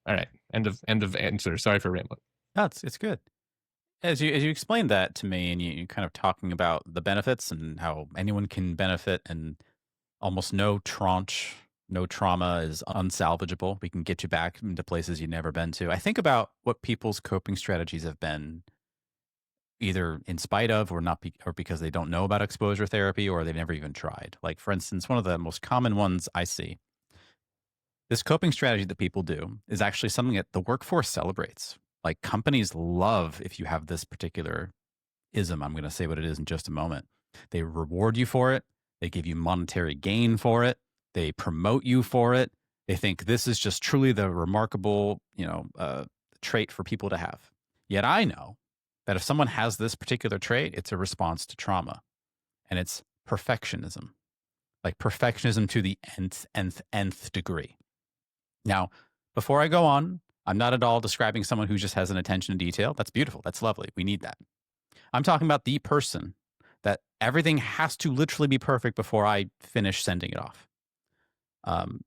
All right. End of answer. Sorry for rambling. No, it's good. As you explained that to me, and you kind of talking about the benefits and how anyone can benefit, and almost no trauma is unsalvageable. We can get you back into places you've never been to. I think about what people's coping strategies have been, either in spite of or not, or because they don't know about exposure therapy, or they've never even tried. Like, for instance, one of the most common ones I see, this coping strategy that people do is actually something that the workforce celebrates. Like, companies love if you have this particular ism. I'm going to say what it is in just a moment. They reward you for it. They give you monetary gain for it. They promote you for it. They think this is just truly the remarkable, trait for people to have. Yet I know that if someone has this particular trait, it's a response to trauma, and it's perfectionism, like perfectionism to the nth degree. Now, before I go on, I'm not at all describing someone who just has an attention to detail. That's beautiful. That's lovely. We need that. I'm talking about the person that everything has to literally be perfect before I finish sending it off.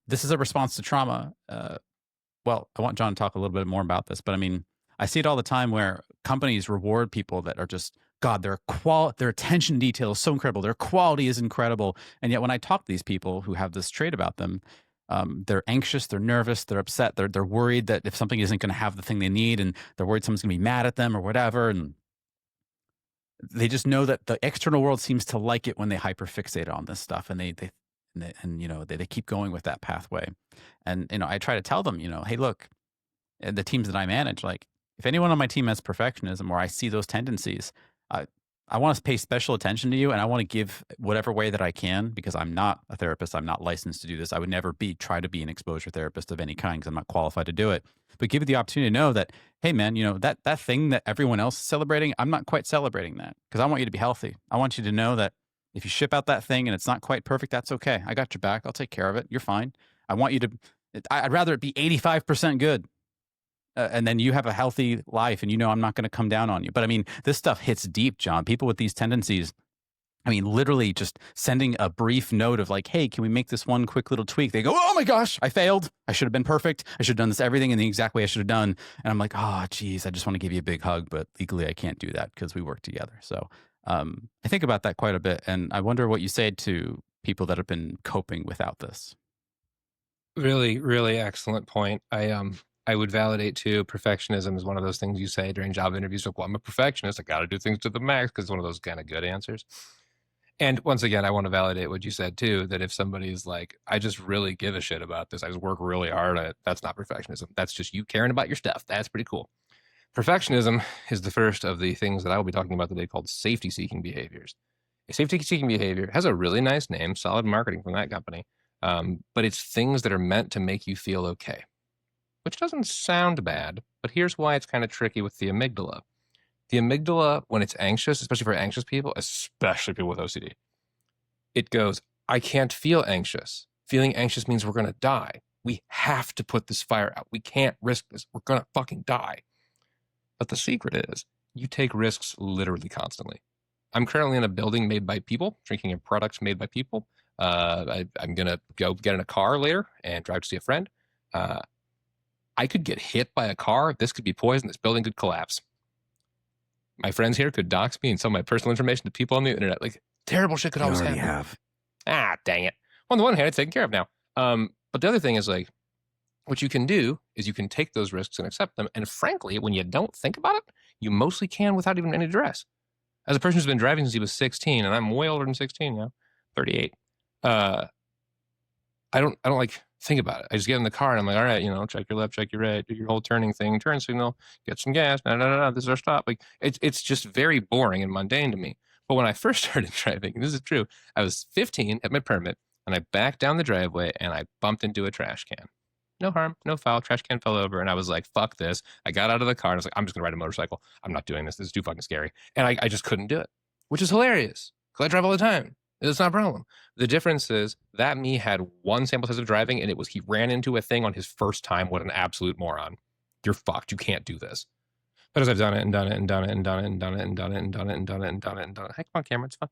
This is a response to trauma. Well, I want John to talk a little bit more about this, but I mean, I see it all the time where companies reward people that are just, God, their attention to detail is so incredible. Their quality is incredible. And yet when I talk to these people who have this trait about them, they're anxious, they're nervous, they're upset, they're worried that if something isn't going to have the thing they need, and they're worried someone's going to be mad at them or whatever. And they just know that the external world seems to like it when they hyperfixate on this stuff, and they keep going with that pathway. And I try to tell them, hey, look, the teams that I manage, like, if anyone on my team has perfectionism or I see those tendencies, I want to pay special attention to you, and I want to give whatever way that I can, because I'm not a therapist. I'm not licensed to do this. I would never try to be an exposure therapist of any kind, because I'm not qualified to do it. But give you the opportunity to know that, hey, man, that thing that everyone else is celebrating, I'm not quite celebrating that, because I want you to be healthy. I want you to know that if you ship out that thing and it's not quite perfect, that's okay. I got your back. I'll take care of it. You're fine. I want you to, I'd rather it be 85% good. And then you have a healthy life, and I'm not going to come down on you. But I mean, this stuff hits deep, John. People with these tendencies, I mean, literally just sending a brief note of like, hey, can we make this one quick little tweak? They go, oh my gosh, I failed. I should have been perfect. I should have done this everything in the exact way I should have done. And I'm like, oh, geez, I just want to give you a big hug, but legally I can't do that because we work together. So I think about that quite a bit. And I wonder what you say to people that have been coping without this. Really, really excellent point. I would validate too, perfectionism is one of those things you say during job interviews. Like, well, I'm a perfectionist. I got to do things to the max, because it's one of those kind of good answers. And once again, I want to validate what you said too, that if somebody's like, I just really give a shit about this, I just work really hard at it, that's not perfectionism. That's just you caring about your stuff. That's pretty cool. Perfectionism is the first of the things that I will be talking about today, called safety-seeking behaviors. A safety-seeking behavior has a really nice name, solid marketing from that company, but it's things that are meant to make you feel okay, which doesn't sound bad, but here's why it's kind of tricky with the amygdala. The amygdala, when it's anxious, especially for anxious people, especially people with OCD, it goes, I can't feel anxious. Feeling anxious means we're going to die. We have to put this fire out. We can't risk this. We're going to fucking die. But the secret is, you take risks literally constantly. I'm currently in a building made by people, drinking in products made by people. I'm going to go get in a car later and drive to see a friend. I could get hit by a car. This could be poison. This building could collapse. My friends here could dox me and sell my personal information to people on the internet. Like, terrible shit could always happen. Have. Ah, dang it. On the one hand, it's taken care of now. But the other thing is, like, what you can do is you can take those risks and accept them. And frankly, when you don't think about it, you mostly can without even any duress. As a person who's been driving since he was 16, and I'm way older than 16 now, 38. I don't like think about it. I just get in the car and I'm like, all right, check your left, check your right, do your whole turning thing, turn signal, get some gas, this is our stop. Like, it's just very boring and mundane to me. But when I first started driving, and this is true, I was 15, had my permit, And I backed down the driveway and I bumped into a trash can. No harm, no foul. Trash can fell over. And I was like, fuck this. I got out of the car and I was like, I'm just going to ride a motorcycle. I'm not doing this. This is too fucking scary. And I just couldn't do it, which is hilarious because I drive all the time. It's not a problem. The difference is that me had one sample size of driving and it was he ran into a thing on his first time. What an absolute moron. You're fucked. You can't do this. But as I've done it and done it and done it and done it and done it and done it and done it and done it and done it and done it. Heck, come on, camera, it's fun.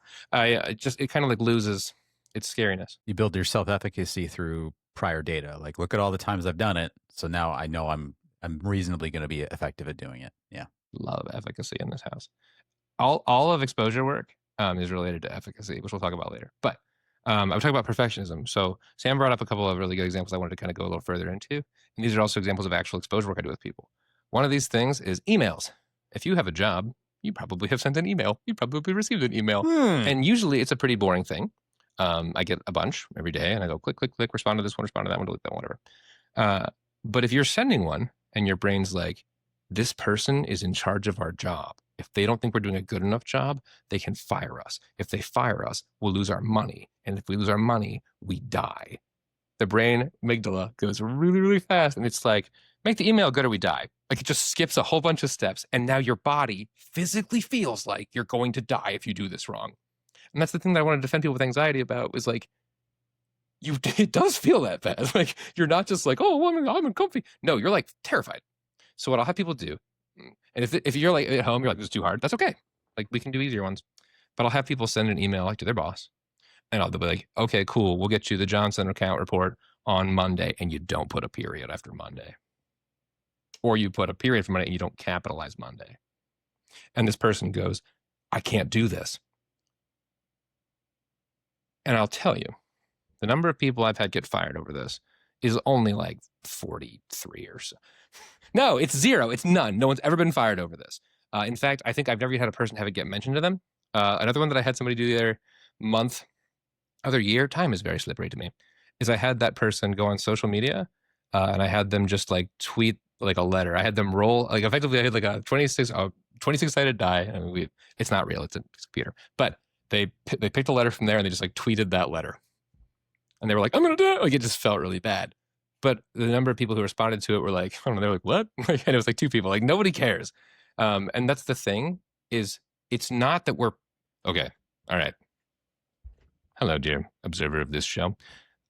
It kind of like loses its scariness. You build your self-efficacy through prior data. Like, look at all the times I've done it. So now I know I'm reasonably going to be effective at doing it. Yeah. Love efficacy in this house. All of exposure work is related to efficacy, which we'll talk about later. But I was talking about perfectionism. So Sam brought up a couple of really good examples I wanted to kind of go a little further into. And these are also examples of actual exposure work I do with people. One of these things is emails. If you have a job, you probably have sent an email. You probably received an email. And usually it's a pretty boring thing. I get a bunch every day and I go click, click, click, respond to this one, respond to that one, delete that one, whatever. But if you're sending one and your brain's like, this person is in charge of our job. If they don't think we're doing a good enough job, they can fire us. If they fire us, we'll lose our money. And if we lose our money, we die. The brain amygdala goes really, really fast. And it's like, make the email good or we die. Like it just skips a whole bunch of steps. And now your body physically feels like you're going to die if you do this wrong. And that's the thing that I want to defend people with anxiety about was like, it does feel that bad. Like you're not just like, oh, well, I'm uncomfy. No, you're like terrified. So what I'll have people do, and if you're like at home, you're like, this is too hard. That's okay. Like we can do easier ones. But I'll have people send an email like to their boss. And they'll be like, okay, cool. We'll get you the Johnson account report on Monday. And you don't put a period after Monday. Or you put a period for Monday and you don't capitalize Monday. And this person goes, I can't do this. And I'll tell you, the number of people I've had get fired over this is only like 43 or so. No, it's zero. It's none. No one's ever been fired over this. In fact, I think I've never had a person have it get mentioned to them. Another one that I had somebody do the other year, time is very slippery to me, is I had that person go on social media and I had them just like tweet like a letter. I had them roll, like effectively I had like a 26-sided die. I mean, it's not real, it's a computer. But they picked a letter from there and they just like tweeted that letter. And they were like, I'm going to die. Like it just felt really bad. But the number of people who responded to it were like, I don't know, they're like, what? And it was like 2 people, like nobody cares. And that's the thing is it's not that we're, okay, all right. Hello, dear observer of this show.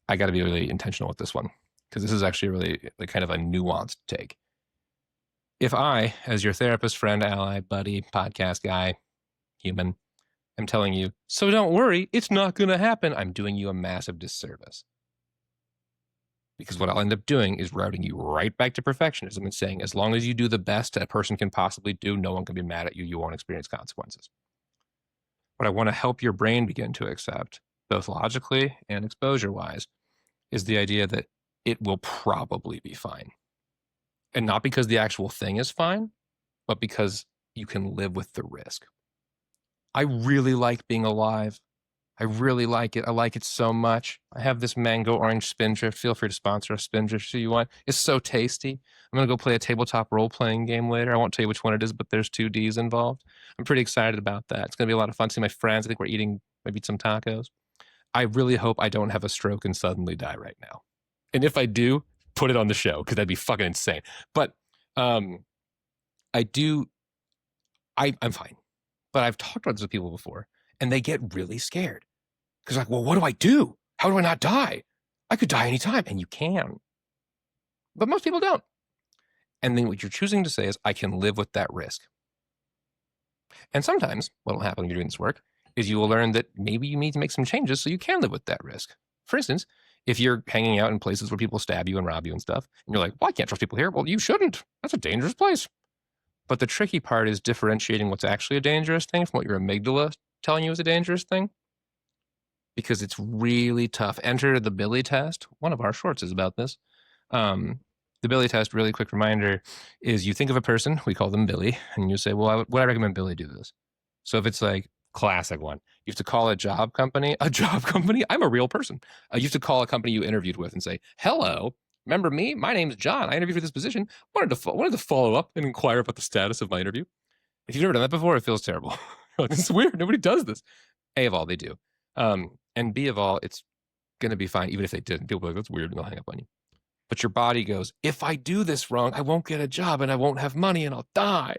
I got to be really intentional with this one because this is actually really like kind of a nuanced take. If I, as your therapist, friend, ally, buddy, podcast guy, human, am telling you, so don't worry, it's not going to happen, I'm doing you a massive disservice. Because what I'll end up doing is routing you right back to perfectionism and saying, as long as you do the best a person can possibly do, no one can be mad at you, you won't experience consequences. What I want to help your brain begin to accept, both logically and exposure-wise, is the idea that it will probably be fine. And not because the actual thing is fine, but because you can live with the risk. I really like being alive. I really like it. I like it so much. I have this mango orange spindrift. Feel free to sponsor a spindrift if you want. It's so tasty. I'm going to go play a tabletop role-playing game later. I won't tell you which one it is, but there's 2 Ds involved. I'm pretty excited about that. It's going to be a lot of fun. See my friends. I think we're eating maybe some tacos. I really hope I don't have a stroke and suddenly die right now. And if I do, put it on the show because that'd be fucking insane. But I'm fine. But I've talked about this with people before, and they get really scared. Because like, well, what do I do? How do I not die? I could die anytime. And you can. But most people don't. And then what you're choosing to say is, I can live with that risk. And sometimes what will happen when you're doing this work is you will learn that maybe you need to make some changes so you can live with that risk. For instance, if you're hanging out in places where people stab you and rob you and stuff, and you're like, well, I can't trust people here. Well, you shouldn't. That's a dangerous place. But the tricky part is differentiating what's actually a dangerous thing from what your amygdala is telling you is a dangerous thing. Because it's really tough. Enter the Billy test. One of our shorts is about this. The Billy test, really quick reminder, is you think of a person, we call them Billy, and you say, well, would I recommend Billy do this? So if it's like, classic one, you have to call a job company, I'm a real person. You have to call a company you interviewed with and say, hello, remember me? My name's John. I interviewed for this position. Wanted to follow up and inquire about the status of my interview. If you've never done that before, it feels terrible. This is weird. Nobody does this. A of all, they do. And B of all, it's going to be fine, even if they didn't. People are like, that's weird, and they'll hang up on you. But your body goes, if I do this wrong, I won't get a job and I won't have money and I'll die.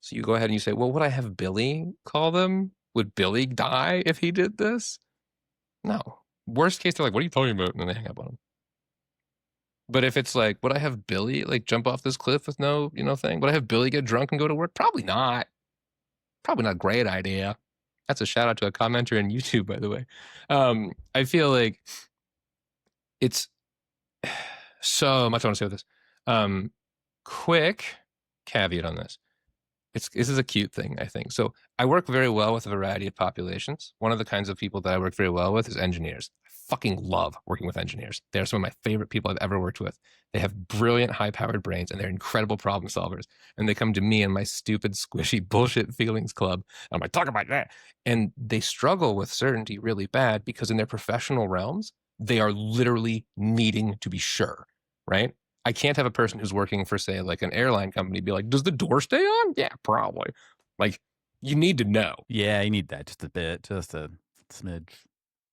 So you go ahead and you say, well, would I have Billy call them? Would Billy die if he did this? No. Worst case, they're like, what are you talking about? And then they hang up on him. But if it's like, would I have Billy like jump off this cliff with no, thing? Would I have Billy get drunk and go to work? Probably not. Probably not a great idea. That's a shout out to a commenter on YouTube, by the way. I feel like it's so much I want to say with this. Quick caveat on this. This is a cute thing, I think. So I work very well with a variety of populations. One of the kinds of people that I work very well with is engineers. I fucking love working with engineers. They're some of my favorite people I've ever worked with. They have brilliant, high-powered brains, and they're incredible problem solvers. And they come to me in my stupid, squishy bullshit feelings club. And I'm like, talk about that. And they struggle with certainty really bad because in their professional realms, they are literally needing to be sure, right? I can't have a person who's working for, say, like an airline company be like, does the door stay on? Yeah, probably. Like, you need to know. Yeah, you need that just a bit, just a smidge.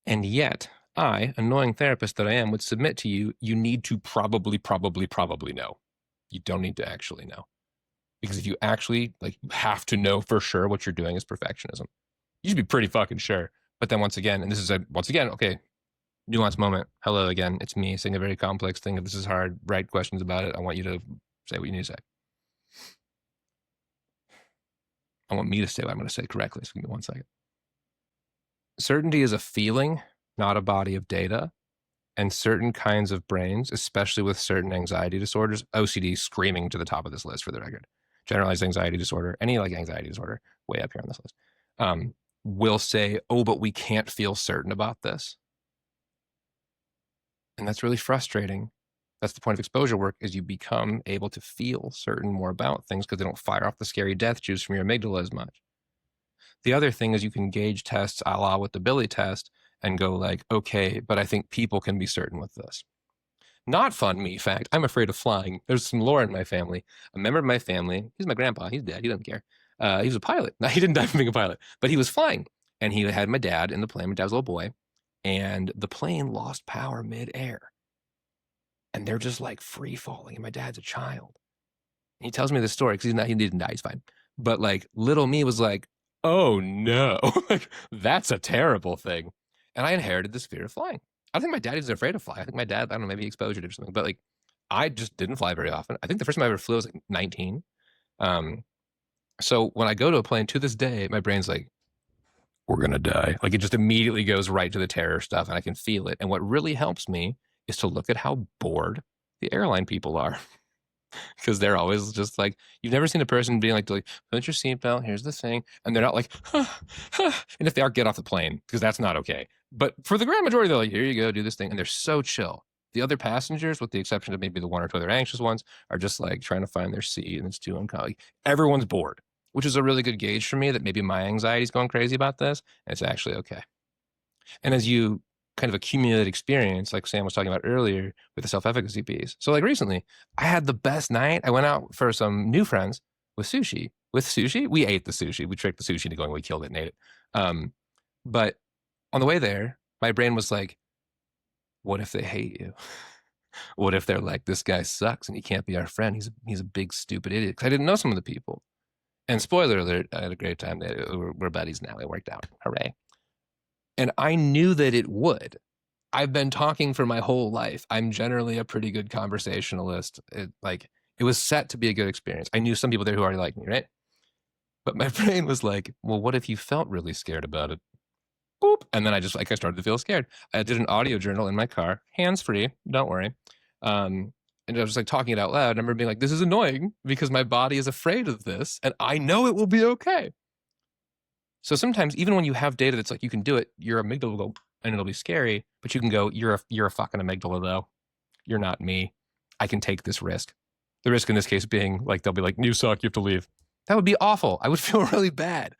And yet, I, annoying therapist that I am, would submit to you, you need to probably know. You don't need to actually know. Because if you actually, like, you have to know for sure what you're doing is perfectionism. You should be pretty fucking sure. But then once again, and this is, okay, nuanced moment. Hello again. It's me saying a very complex thing. If this is hard, write questions about it. I want you to say what you need to say. I want me to say what I'm going to say correctly. So give me 1 second. Certainty is a feeling, not a body of data. And certain kinds of brains, especially with certain anxiety disorders, OCD screaming to the top of this list for the record. Generalized anxiety disorder, any like anxiety disorder, way up here on this list, will say, oh, but we can't feel certain about this. And that's really frustrating. That's the point of exposure work, is you become able to feel certain more about things because they don't fire off the scary death juice from your amygdala as much. The other thing is you can gauge tests a la with the Billy test and go like, okay, but I think people can be certain with this. Not fun me fact, I'm afraid of flying. There's some lore in my family. A member of my family, he's my grandpa, he's dead, he doesn't care. He was a pilot. No, he didn't die from being a pilot, but he was flying. And he had my dad in the plane, my dad was a little boy. And the plane lost power mid-air. And they're just like free falling. And my dad's a child. And he tells me this story because he didn't die, he's fine. But like little me was like, oh no, like that's a terrible thing. And I inherited this fear of flying. I don't think my dad was afraid of flying. I think my dad, I don't know, maybe exposure to something. But like I just didn't fly very often. I think the first time I ever flew was like 19. So when I go to a plane to this day, my brain's like, we're going to die. Like it just immediately goes right to the terror stuff and I can feel it. And what really helps me is to look at how bored the airline people are. Because they're always just like, you've never seen a person being like, put your seatbelt, here's the thing. And they're not like, and if they are, get off the plane, because that's not okay. But for the grand majority, they're like, here you go, do this thing. And they're so chill. The other passengers, with the exception of maybe the 1 or 2 other anxious ones, are just like trying to find their seat and it's too uncomfortable. Everyone's bored, which is a really good gauge for me that maybe my anxiety is going crazy about this. And it's actually okay. And as you kind of accumulate experience, like Sam was talking about earlier with the self-efficacy piece. So like recently, I had the best night. I went out for some new friends with sushi. With sushi, we ate the sushi. We tricked the sushi into going, we killed it and ate it. But on the way there, my brain was like, what if they hate you? What if they're like, this guy sucks and he can't be our friend? He's a big, stupid idiot. Because I didn't know some of the people. And spoiler alert, I had a great time. We're buddies now. It worked out. Hooray. And I knew that it would. I've been talking for my whole life. I'm generally a pretty good conversationalist. It was set to be a good experience. I knew some people there who already liked me, right? But my brain was like, well, what if you felt really scared about it? Boop. And then I started to feel scared. I did an audio journal in my car, hands-free, don't worry. And I was like talking it out loud. I remember being like, this is annoying because my body is afraid of this and I know it will be okay. So sometimes even when you have data that's like, you can do it, your amygdala will go and it'll be scary, but you can go, you're a fucking amygdala though. You're not me. I can take this risk. The risk in this case being like, they'll be like, you suck, you have to leave. That would be awful. I would feel really bad,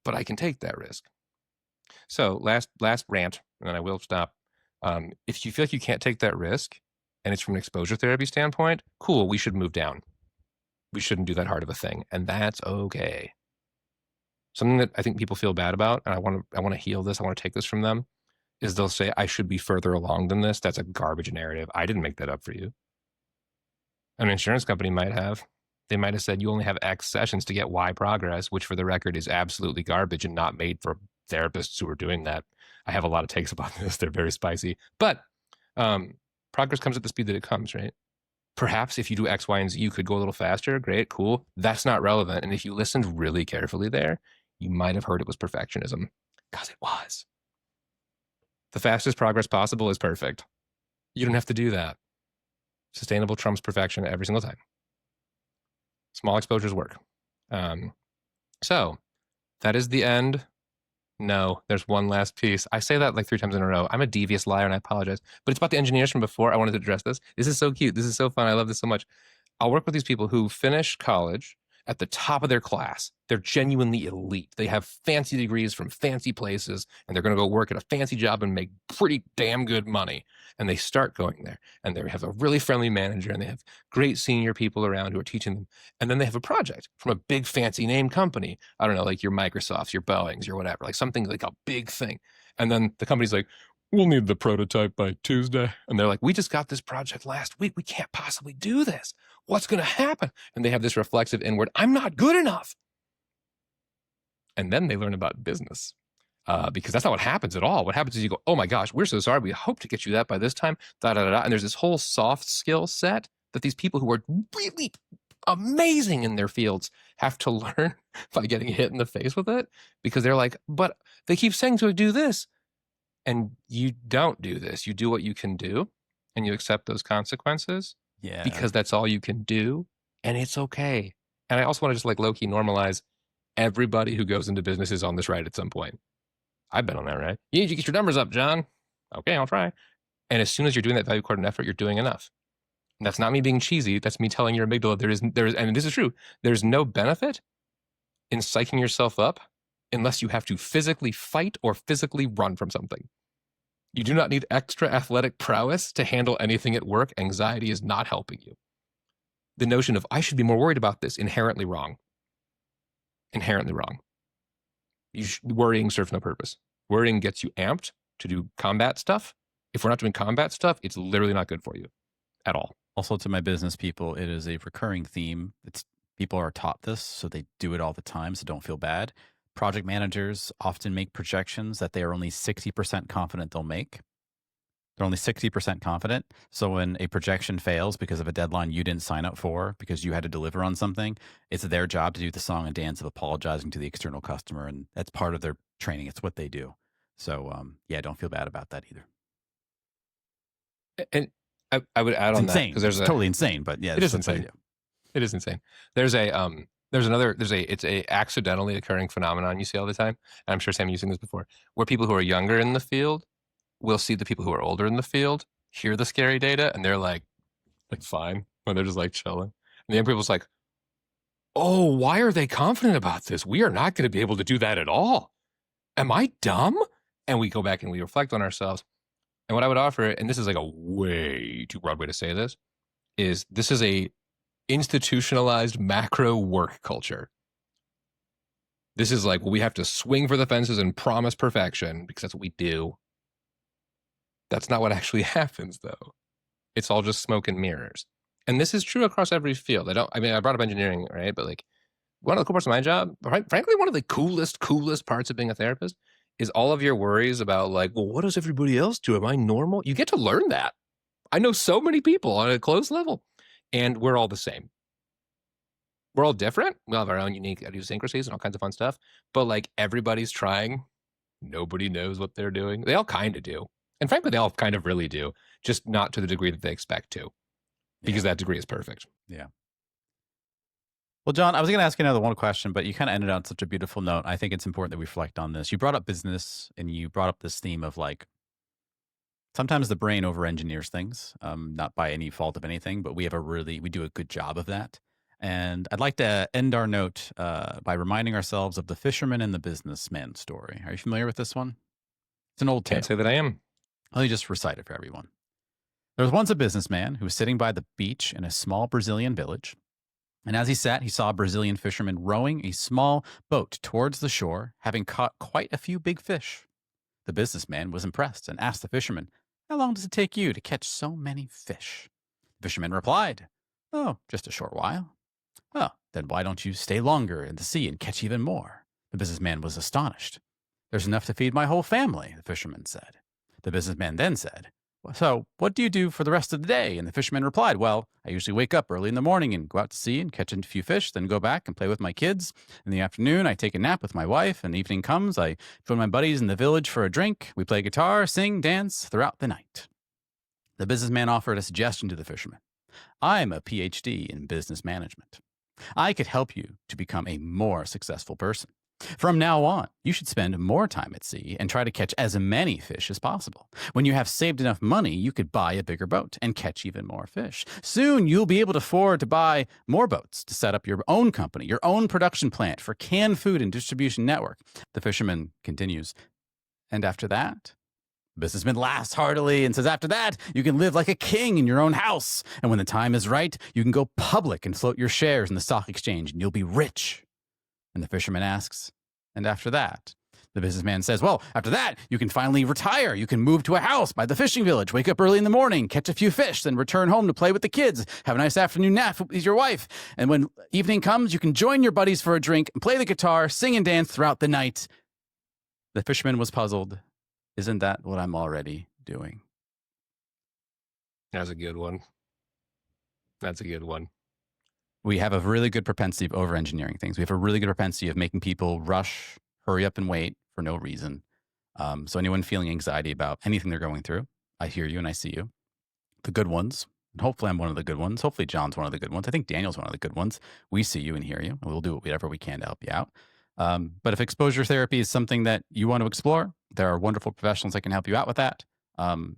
but I can take that risk. So last rant, and then I will stop. If you feel like you can't take that risk and it's from an exposure therapy standpoint, cool, we should move down. We shouldn't do that hard of a thing. And that's okay. Something that I think people feel bad about, and I want to heal this, I want to take this from them, is they'll say, I should be further along than this. That's a garbage narrative. I didn't make that up for you. An insurance company might have. They might have said you only have X sessions to get Y progress, which for the record is absolutely garbage and not made for therapists who are doing that. I have a lot of takes about this. They're very spicy. But progress comes at the speed that it comes, right? Perhaps if you do X, Y, and Z, you could go a little faster. Great, cool. That's not relevant. And if you listened really carefully there, you might have heard it was perfectionism, because it was. The fastest progress possible is perfect. You don't have to do that. Sustainable trumps perfection every single time. Small exposures work. So that is the end. No, there's one last piece. I say that like 3 times in a row. I'm a devious liar and I apologize. But it's about the engineers from before. I wanted to address this. This is so cute. This is so fun. I love this so much. I'll work with these people who finish college at the top of their class. They're genuinely elite. They have fancy degrees from fancy places, and they're going to go work at a fancy job and make pretty damn good money. And they start going there, and they have a really friendly manager, and they have great senior people around who are teaching them. And then they have a project from a big fancy name company. I don't know, like your Microsofts, your Boeings, your whatever, like something like a big thing. And then the company's like, we'll need the prototype by Tuesday. And they're like, we just got this project last week. We can't possibly do this. What's going to happen? And they have this reflexive inward, I'm not good enough. And then they learn about business because that's not what happens at all. What happens is you go, oh my gosh, we're so sorry. We hope to get you that by this time. And there's this whole soft skill set that these people who are really amazing in their fields have to learn by getting hit in the face with it, because they're like, but they keep saying to do this. And you don't do this. You do what you can do, and you accept those consequences. Yeah. Because that's all you can do, and it's okay. And I also want to just like low-key normalize everybody who goes into business is on this ride at some point. I've been on that ride. You need to get your numbers up, John. Okay, I'll try. And as soon as you're doing that value coordinate effort, you're doing enough. And that's not me being cheesy. That's me telling your amygdala there is, and this is true, there's no benefit in psyching yourself up unless you have to physically fight or physically run from something. You do not need extra athletic prowess to handle anything at work. Anxiety is not helping you. The notion of, I should be more worried about this, inherently wrong. Inherently wrong. Worrying serves no purpose. Worrying gets you amped to do combat stuff. If we're not doing combat stuff, it's literally not good for you at all. Also, to my business people, it is a recurring theme. People are taught this, so they do it all the time, so don't feel bad. Project managers often make projections that they are only 60% confident they'll make. They're only 60% confident. So when a projection fails because of a deadline you didn't sign up for, because you had to deliver on something, it's their job to do the song and dance of apologizing to the external customer. And that's part of their training. It's what they do. So yeah, don't feel bad about that either. And I would add on that, because it's totally insane, but yeah, it is insane. It is insane. There's it's a accidentally occurring phenomenon you see all the time. And I'm sure, Sam, you've seen this before, where people who are younger in the field will see the people who are older in the field, hear the scary data, and they're like fine, when they're just like chilling. And the young people's like, oh, why are they confident about this? We are not going to be able to do that at all. Am I dumb? And we go back and we reflect on ourselves. And what I would offer, and this is like a way too broad way to say this is a institutionalized macro work culture. This is like, well, we have to swing for the fences and promise perfection because that's what we do. That's not what actually happens, though. It's all just smoke and mirrors. And this is true across every field. I brought up engineering, right? But like, one of the cool parts of my job, frankly, one of the coolest parts of being a therapist is all of your worries about like, well, what does everybody else do? Am I normal? You get to learn that. I know so many people on a close level, and we're all the same. We're all different. We all have our own unique idiosyncrasies and all kinds of fun stuff. But like, everybody's trying. Nobody knows what they're doing. They all kind of do. And frankly, they all kind of really do, just not to the degree that they expect to, because that degree is perfect. Yeah. Well, John, I was going to ask you another one question, but you kind of ended on such a beautiful note. I think it's important that we reflect on this. You brought up business, and you brought up this theme of like, sometimes the brain over engineers things, not by any fault of anything, but we do a good job of that. And I'd like to end our note by reminding ourselves of the fisherman and the businessman story. Are you familiar with this one? It's an old tale. Can't say that I am. Let me just recite it for everyone. There was once a businessman who was sitting by the beach in a small Brazilian village. And as he sat, he saw a Brazilian fisherman rowing a small boat towards the shore, having caught quite a few big fish. The businessman was impressed and asked the fisherman, "How long does it take you to catch so many fish?" The fisherman replied, "Oh, just a short while." "Oh, then why don't you stay longer in the sea and catch even more?" The businessman was astonished. "There's enough to feed my whole family," the fisherman said. The businessman then said, "So, what do you do for the rest of the day?" And the fisherman replied, "Well, I usually wake up early in the morning and go out to sea and catch a few fish, then go back and play with my kids. In the afternoon, I take a nap with my wife, and evening comes, I join my buddies in the village for a drink. We play guitar, sing, dance throughout the night." The businessman offered a suggestion to the fisherman. "I'm a PhD in business management. I could help you to become a more successful person. From now on, you should spend more time at sea and try to catch as many fish as possible. When you have saved enough money, you could buy a bigger boat and catch even more fish. Soon, you'll be able to afford to buy more boats to set up your own company, your own production plant for canned food and distribution network." The fisherman continues, "And after that?" The businessman laughs heartily and says, "After that, you can live like a king in your own house. And when the time is right, you can go public and float your shares in the stock exchange, and you'll be rich." And the fisherman asks, "And after that?" The businessman says, "Well, after that, you can finally retire. You can move to a house by the fishing village, wake up early in the morning, catch a few fish, then return home to play with the kids, have a nice afternoon nap with your wife. And when evening comes, you can join your buddies for a drink and play the guitar, sing and dance throughout the night." The fisherman was puzzled. "Isn't that what I'm already doing?" That's a good one. That's a good one. We have a really good propensity of over-engineering things. We have a really good propensity of making people rush, hurry up and wait for no reason. So anyone feeling anxiety about anything they're going through, I hear you and I see you. The good ones, and hopefully I'm one of the good ones. Hopefully John's one of the good ones. I think Daniel's one of the good ones. We see you and hear you, and we'll do whatever we can to help you out. But if exposure therapy is something that you want to explore, there are wonderful professionals that can help you out with that. I'm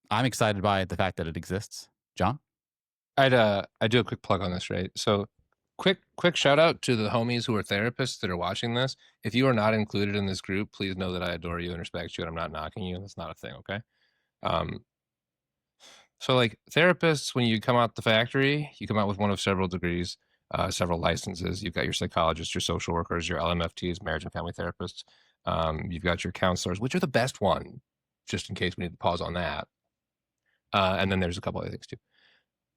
excited by the fact that it exists. John? I do a quick plug on this, right? So quick shout out to the homies who are therapists that are watching this. If you are not included in this group, please know that I adore you and respect you, and I'm not knocking you. That's not a thing, okay? So like therapists, when you come out the factory, you come out with one of several degrees, several licenses. You've got your psychologists, your social workers, your LMFTs, marriage and family therapists. You've got your counselors, which are the best one, just in case we need to pause on that. And then there's a couple other things too.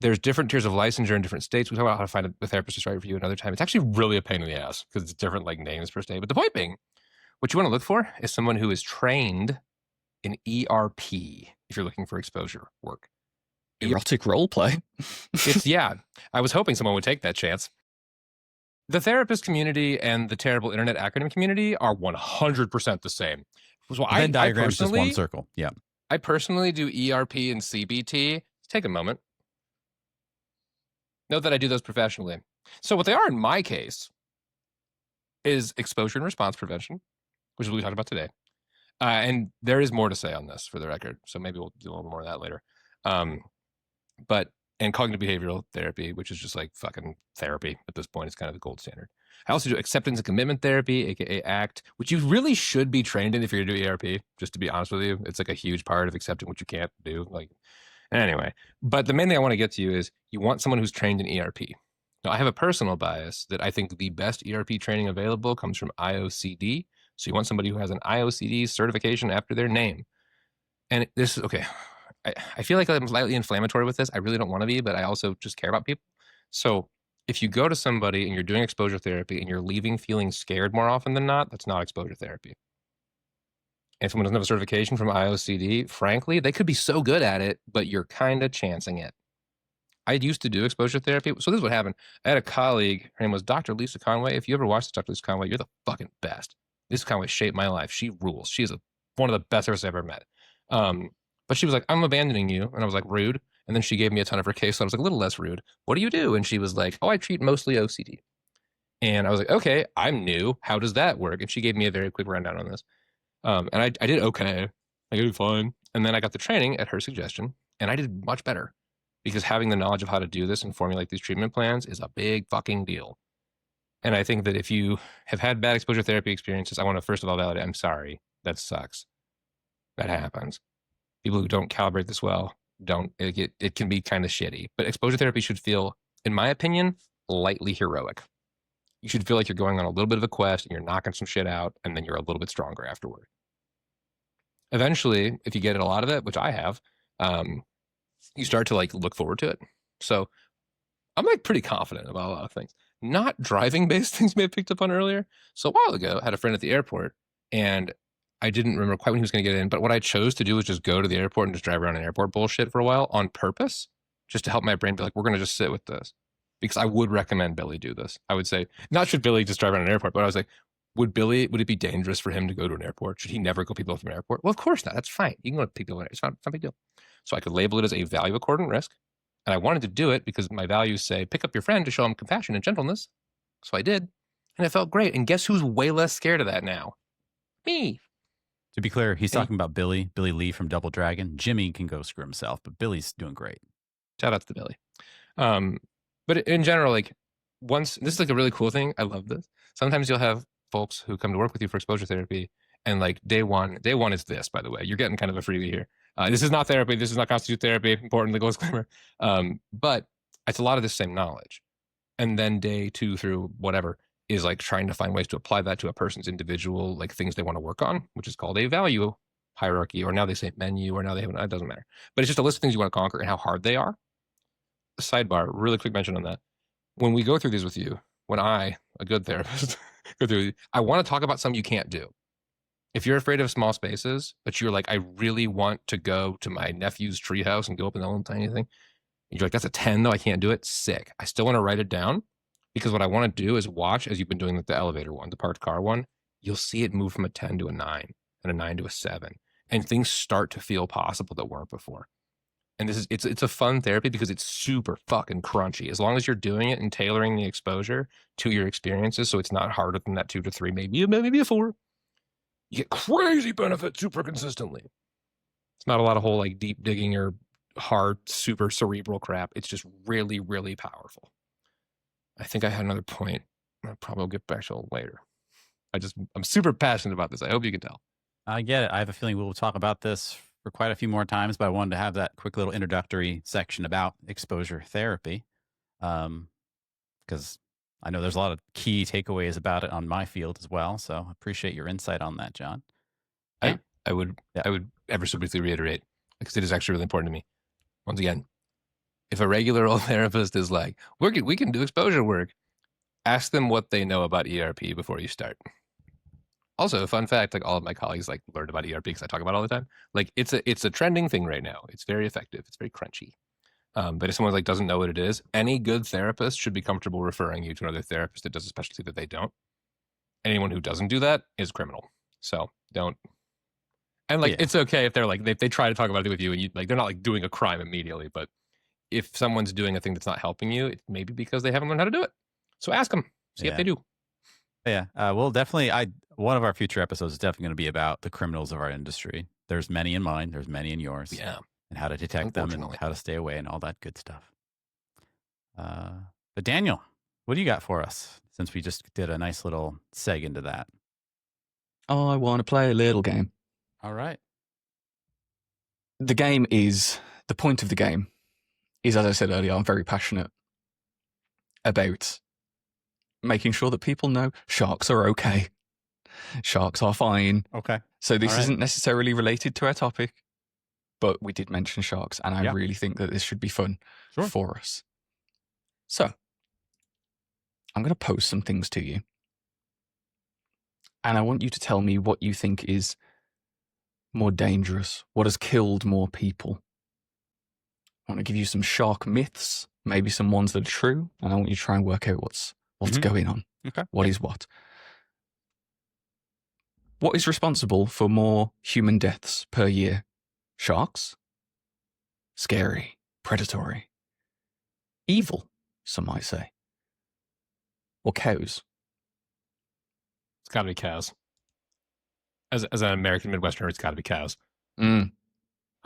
There's different tiers of licensure in different states. We talk about how to find a therapist that's right for you another time. It's actually really a pain in the ass because it's different like names per state. But the point being, what you want to look for is someone who is trained in ERP if you're looking for exposure work. Erotic role play. Yeah. I was hoping someone would take that chance. The therapist community and the terrible internet acronym community are 100% the same. So Venn diagram's just one circle. Yeah. I personally do ERP and CBT. Take a moment. Note that I do those professionally. So what they are in my case is exposure and response prevention, which is what we talked about today. And there is more to say on this for the record. So maybe we'll do a little more of that later. And cognitive behavioral therapy, which is just like fucking therapy at this point. It's kind of the gold standard. I also do acceptance and commitment therapy, aka ACT, which you really should be trained in if you're gonna do ERP, just to be honest with you. It's like a huge part of accepting what you can't do. Like, anyway, but the main thing I want to get to you is you want someone who's trained in ERP. Now, I have a personal bias that I think the best ERP training available comes from IOCD. So you want somebody who has an IOCD certification after their name. And this is, okay, I feel like I'm slightly inflammatory with this. I really don't want to be, but I also just care about people. So if you go to somebody and you're doing exposure therapy and you're leaving feeling scared more often than not, that's not exposure therapy. If someone doesn't have a certification from IOCD, frankly, they could be so good at it, but you're kind of chancing it. I used to do exposure therapy. So this is what happened. I had a colleague, her name was Dr. Lisa Conway. If you ever watched Dr. Lisa Conway, you're the fucking best. Lisa Conway shaped my life. She rules. She is one of the best therapists I've ever met. But she was like, "I'm abandoning you." And I was like, "Rude." And then she gave me a ton of her case. So I was like, a little less rude. "What do you do?" And she was like, "Oh, I treat mostly OCD." And I was like, "Okay, I'm new. How does that work?" And she gave me a very quick rundown on this. And I did okay. I did fine. And then I got the training at her suggestion, and I did much better because having the knowledge of how to do this and formulate these treatment plans is a big fucking deal. And I think that if you have had bad exposure therapy experiences, I want to first of all validate, I'm sorry. That sucks. That happens. People who don't calibrate this well, it can be kind of shitty. But exposure therapy should feel, in my opinion, lightly heroic. You should feel like you're going on a little bit of a quest and you're knocking some shit out, and then you're a little bit stronger afterward. eventually, if you get a lot of it, which I have, you start to like look forward to it. So I'm like pretty confident about a lot of things. Not driving based things may have picked up on earlier. So a while ago, I had a friend at the airport, and I didn't remember quite when he was going to get in, but what I chose to do was just go to the airport and just drive around in airport bullshit for a while on purpose, just to help my brain be like, we're going to just sit with this. Because I would recommend Billy do this. I would say, not should Billy just drive around an airport, but I was like, would it be dangerous for him to go to an airport? Should he never go people from an airport? Well, of course not. That's fine. You can go to people. It's not a big deal. So I could label it as a value accordant risk. And I wanted to do it because my values say, pick up your friend to show him compassion and gentleness. So I did. And it felt great. And guess who's way less scared of that now? Me. To be clear, he's talking about Billy Lee from Double Dragon. Jimmy can go screw himself, but Billy's doing great. Shout out to Billy. But in general, like this is like a really cool thing. I love this. Sometimes you'll have folks who come to work with you for exposure therapy, and like day one is this, by the way. You're getting kind of a freebie here. This is not therapy. This does not constitute therapy. Important legal disclaimer. But it's a lot of the same knowledge. And then day 2 through whatever is like trying to find ways to apply that to a person's individual, like things they want to work on, which is called a value hierarchy, or now they say menu, or now they have, it doesn't matter. But it's just a list of things you want to conquer and how hard they are. Sidebar, really quick mention on that. When we go through these with you, when I, a good therapist, go through, I want to talk about something you can't do. If you're afraid of small spaces, but you're like, I really want to go to my nephew's treehouse and go up in that little tiny thing. And you're like, that's a 10 though, I can't do it. Sick. I still want to write it down, because what I want to do is watch, as you've been doing with the elevator one, the parked car one, you'll see it move from a 10 to a 9 and a 9 to a 7. And things start to feel possible that weren't before. And it's a fun therapy because it's super fucking crunchy. As long as you're doing it and tailoring the exposure to your experiences, so it's not harder than that 2 to 3, maybe a 4. You get crazy benefit super consistently. It's not a lot of whole like deep digging or hard, super cerebral crap. It's just really, really powerful. I think I had another point. I'll probably get back to it later. I'm super passionate about this. I hope you can tell. I get it. I have a feeling we'll talk about this for quite a few more times, but I wanted to have that quick little introductory section about exposure therapy, because I know there's a lot of key takeaways about it on my field as well. So I appreciate your insight on that, John. I would ever so briefly reiterate, because it is actually really important to me. Once again, if a regular old therapist is like, we can do exposure work, ask them what they know about ERP before you start. Also, fun fact, like all of my colleagues like learned about ERP because I talk about it all the time. Like it's a trending thing right now. It's very effective. It's very crunchy. But if someone like doesn't know what it is, any good therapist should be comfortable referring you to another therapist that does a specialty that they don't. Anyone who doesn't do that is criminal. So don't. And like, it's okay if they're like, they try to talk about it with you and you like, they're not like doing a crime immediately, but if someone's doing a thing that's not helping you, it's maybe because they haven't learned how to do it. So ask them, see if they do. Yeah. Well, definitely, one of our future episodes is definitely going to be about the criminals of our industry. There's many in mine. There's many in yours. Yeah. And how to detect them and how to stay away and all that good stuff. But Daniel, what do you got for us? Since we just did a nice little seg into that. Oh, I want to play a little game. All right. The point of the game is, as I said earlier, I'm very passionate about making sure that people know sharks are okay. Sharks are fine. Okay. So this isn't necessarily related to our topic, but we did mention sharks, and I really think that this should be fun for us. So I'm going to pose some things to you, and I want you to tell me what you think is more dangerous, what has killed more people. I want to give you some shark myths, maybe some ones that are true, and I want you to try and work out what's going on. Okay. What is what? What is responsible for more human deaths per year? Sharks? Scary, predatory, evil, some might say. Or cows? It's got to be cows. As an American Midwesterner, it's got to be cows. I'm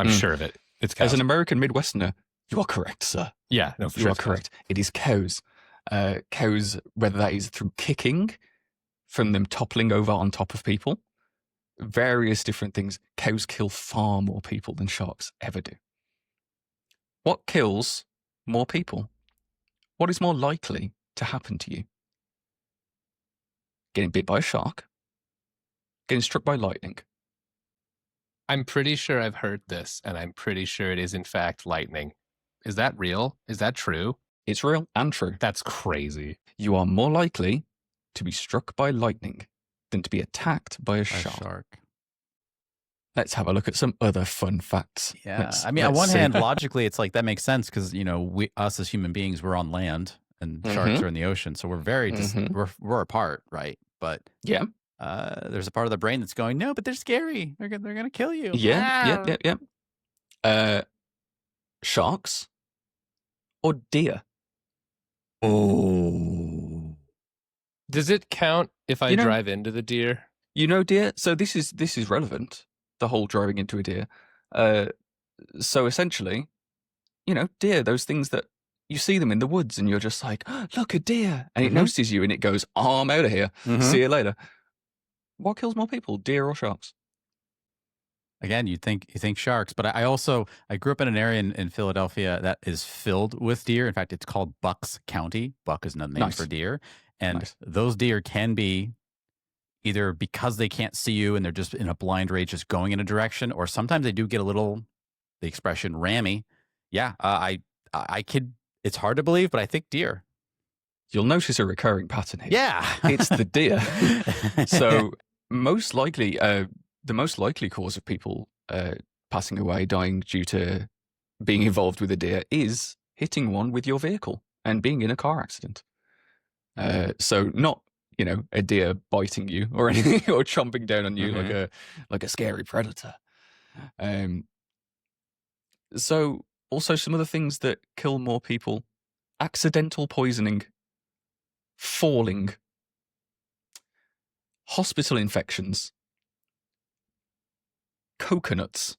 sure of it. It's cows. As an American Midwesterner, you are correct, sir. Yeah, no, for you sure. You are correct. It is cows. Cows, whether that is through kicking, from them toppling over on top of people, various different things. Cows kill far more people than sharks ever do. What kills more people? What is more likely to happen to you? Getting bit by a shark? Getting struck by lightning? I'm pretty sure I've heard this, and I'm pretty sure it is in fact lightning. Is that real? Is that true? It's real and true. That's crazy. You are more likely to be struck by lightning than to be attacked by a shark. Let's have a look at some other fun facts. Yeah. I mean, on one hand, logically, it's like that makes sense because, you know, us as human beings, we're on land and sharks are in the ocean. So we're very, we're apart, right? But yeah, there's a part of the brain that's going, no, but they're scary. They're going to kill you. Yeah. Sharks or deer? Oh. Does it count if I drive into the deer? You know, deer. So this is relevant. The whole driving into a deer. So essentially, you know, deer, those things that you see them in the woods and you're just like, oh, look, a deer. And it notices you and it goes, oh, I'm out of here. See you later. What kills more people, deer or sharks? Again, you think sharks, but I grew up in an area in Philadelphia that is filled with deer. In fact, it's called Bucks County. Buck is another name for deer. And those deer can be either because they can't see you and they're just in a blind rage, just going in a direction, or sometimes they do get a little, the expression rammy. Yeah, I could, it's hard to believe, but I think deer. You'll notice a recurring pattern here. Yeah. It's the deer. So most likely, the most likely cause of people passing away, dying due to being involved with a deer is hitting one with your vehicle and being in a car accident. So not, you know, a deer biting you or anything or chomping down on you like a scary predator. So also some of the things that kill more people: accidental poisoning, falling, hospital infections, coconuts.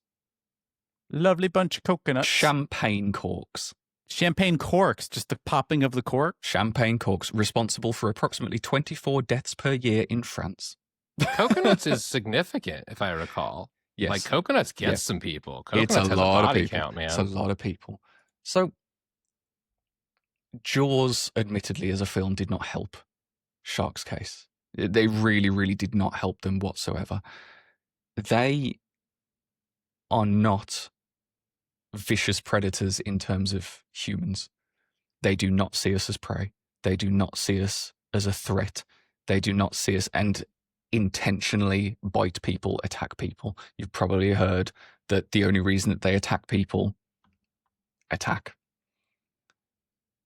Lovely bunch of coconuts. Champagne corks. Champagne corks, just the popping of the cork. Champagne corks, responsible for approximately 24 deaths per year in France. Coconuts is significant, if I recall. Yes. Like coconuts get some people. Coconuts it's a has lot a body of people. Count, man. It's a lot of people. So Jaws, admittedly, as a film, did not help Shark's case. They really, really did not help them whatsoever. They are not vicious predators in terms of humans. They do not see us as prey. They do not see us as a threat. They do not see us and intentionally bite people, attack people. You've probably heard that the only reason that they attack people,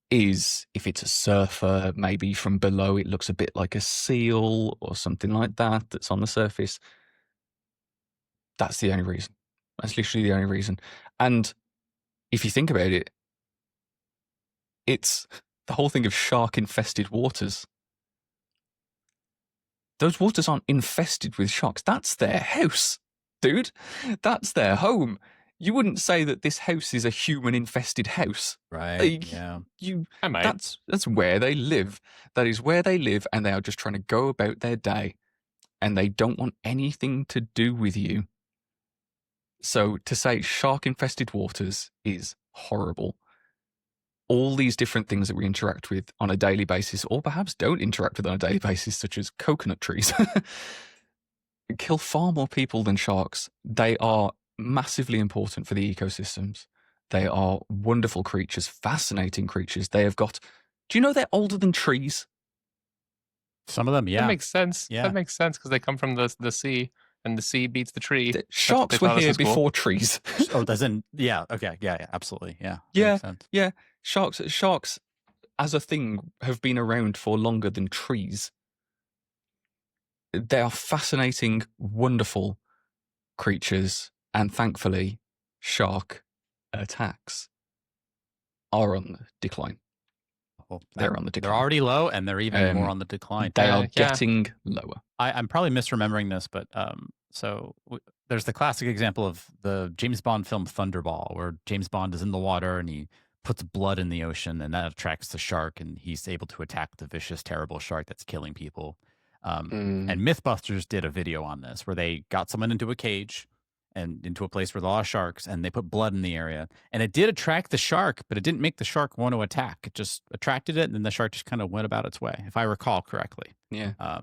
is if it's a surfer, maybe from below it looks a bit like a seal or something like that that's on the surface. That's the only reason. That's literally the only reason. And if you think about it, it's the whole thing of shark-infested waters. Those waters aren't infested with sharks. That's their house, dude. That's their home. You wouldn't say that this house is a human-infested house. Right, I might. That's where they live. That is where they live, and they are just trying to go about their day. And they don't want anything to do with you. So to say shark-infested waters is horrible. All these different things that we interact with on a daily basis, or perhaps don't interact with on a daily basis, such as coconut trees, kill far more people than sharks. They are massively important for the ecosystems. They are wonderful creatures, fascinating creatures. They have got... Do you know they're older than trees? Some of them, yeah. That makes sense. Yeah. That makes sense because they come from the sea. And the sea beats the tree. Sharks were here before trees. Oh, doesn't? Yeah. Okay. Yeah. Absolutely. Yeah. Yeah. Sharks, as a thing, have been around for longer than trees. They are fascinating, wonderful creatures, and thankfully, shark attacks are on the decline. Well, they're on the decline. They're already low, and they're even more on the decline. They are getting lower. I'm probably misremembering this, but there's the classic example of the James Bond film Thunderball, where James Bond is in the water and he puts blood in the ocean, and that attracts the shark, and he's able to attack the vicious, terrible shark that's killing people. And Mythbusters did a video on this, where they got someone into a cage and into a place with a lot of sharks, and they put blood in the area, and it did attract the shark, but it didn't make the shark want to attack. It just attracted it, and then the shark just kind of went about its way, if I recall correctly. Yeah.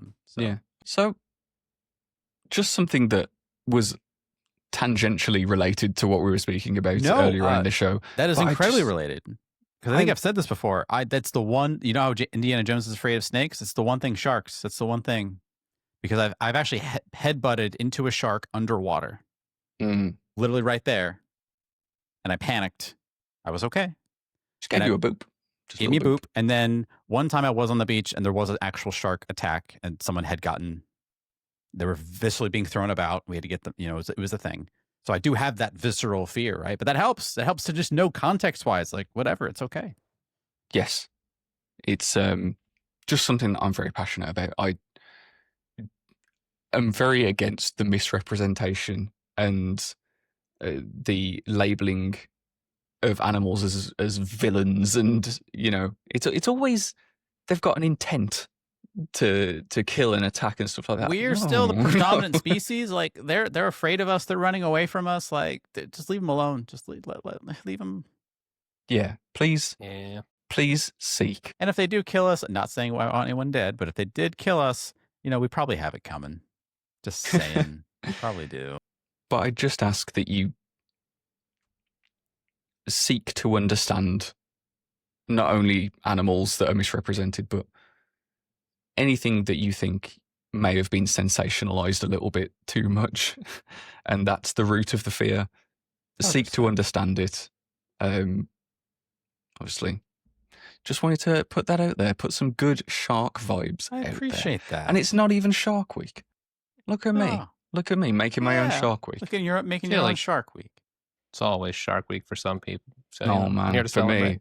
So just something that was tangentially related to what we were speaking about earlier in the show. That is incredibly related. Because I think I've said this before. That's the one, you know how Indiana Jones is afraid of snakes? It's the one thing, sharks. That's the one thing. Because I've actually head-butted into a shark underwater. Literally right there. And I panicked. I was okay. Just gave you a boop. Gave me a boop. And then one time I was on the beach and there was an actual shark attack and someone had gotten, they were viscerally being thrown about. We had to get them, you know, it was a thing. So I do have that visceral fear, right? But that helps. That helps to just know context-wise, like whatever, it's okay. Yes. It's just something that I'm very passionate about. I am very against the misrepresentation and the labeling of animals as villains, and you know, it's always they've got an intent to kill and attack and stuff like that. We're still the predominant species. Like they're afraid of us. They're running away from us. Like just leave them alone. Just leave them. Yeah, please. Yeah, please seek. And if they do kill us, not saying I want anyone dead, but if they did kill us, you know, we probably have it coming. Just saying, we probably do. But I just ask that you seek to understand not only animals that are misrepresented, but anything that you think may have been sensationalized a little bit too much. And that's the root of the fear. 100%. Seek to understand it. Obviously, just wanted to put that out there, put some good shark vibes out there. I appreciate that. And it's not even Shark Week. Look at me. Look at me making my own Shark Week. Look at Europe making your own Shark Week. It's always Shark Week for some people. So, oh, man. I'm here to for celebrate. Me,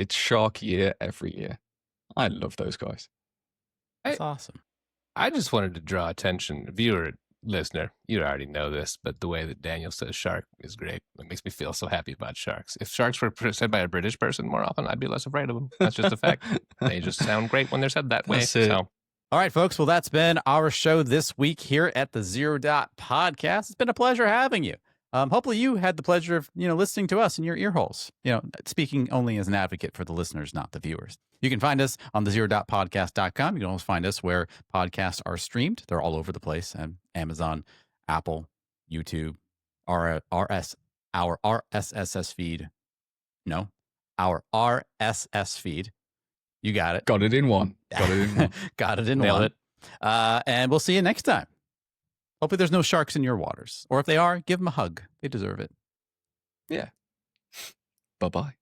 it's Shark Year every year. I love those guys. That's awesome. I just wanted to draw attention, viewer, listener, you already know this, but the way that Daniel says shark is great. It makes me feel so happy about sharks. If sharks were said by a British person more often, I'd be less afraid of them. That's just a fact. They just sound great when they're said that way. So. All right, folks. Well, that's been our show this week here at the Zero Dot Podcast. It's been a pleasure having you. Hopefully you had the pleasure of, you know, listening to us in your ear holes, you know, speaking only as an advocate for the listeners, not the viewers. You can find us on the zero.podcast.com. You can also find us where podcasts are streamed. They're all over the place. And Amazon, Apple, YouTube, our RSS feed. No, our RSS feed. You got it. Got it in one. Got it in one. Got it in Nailed one. it. And we'll see you next time. Hopefully there's no sharks in your waters. Or if they are, give them a hug. They deserve it. Yeah. Bye-bye.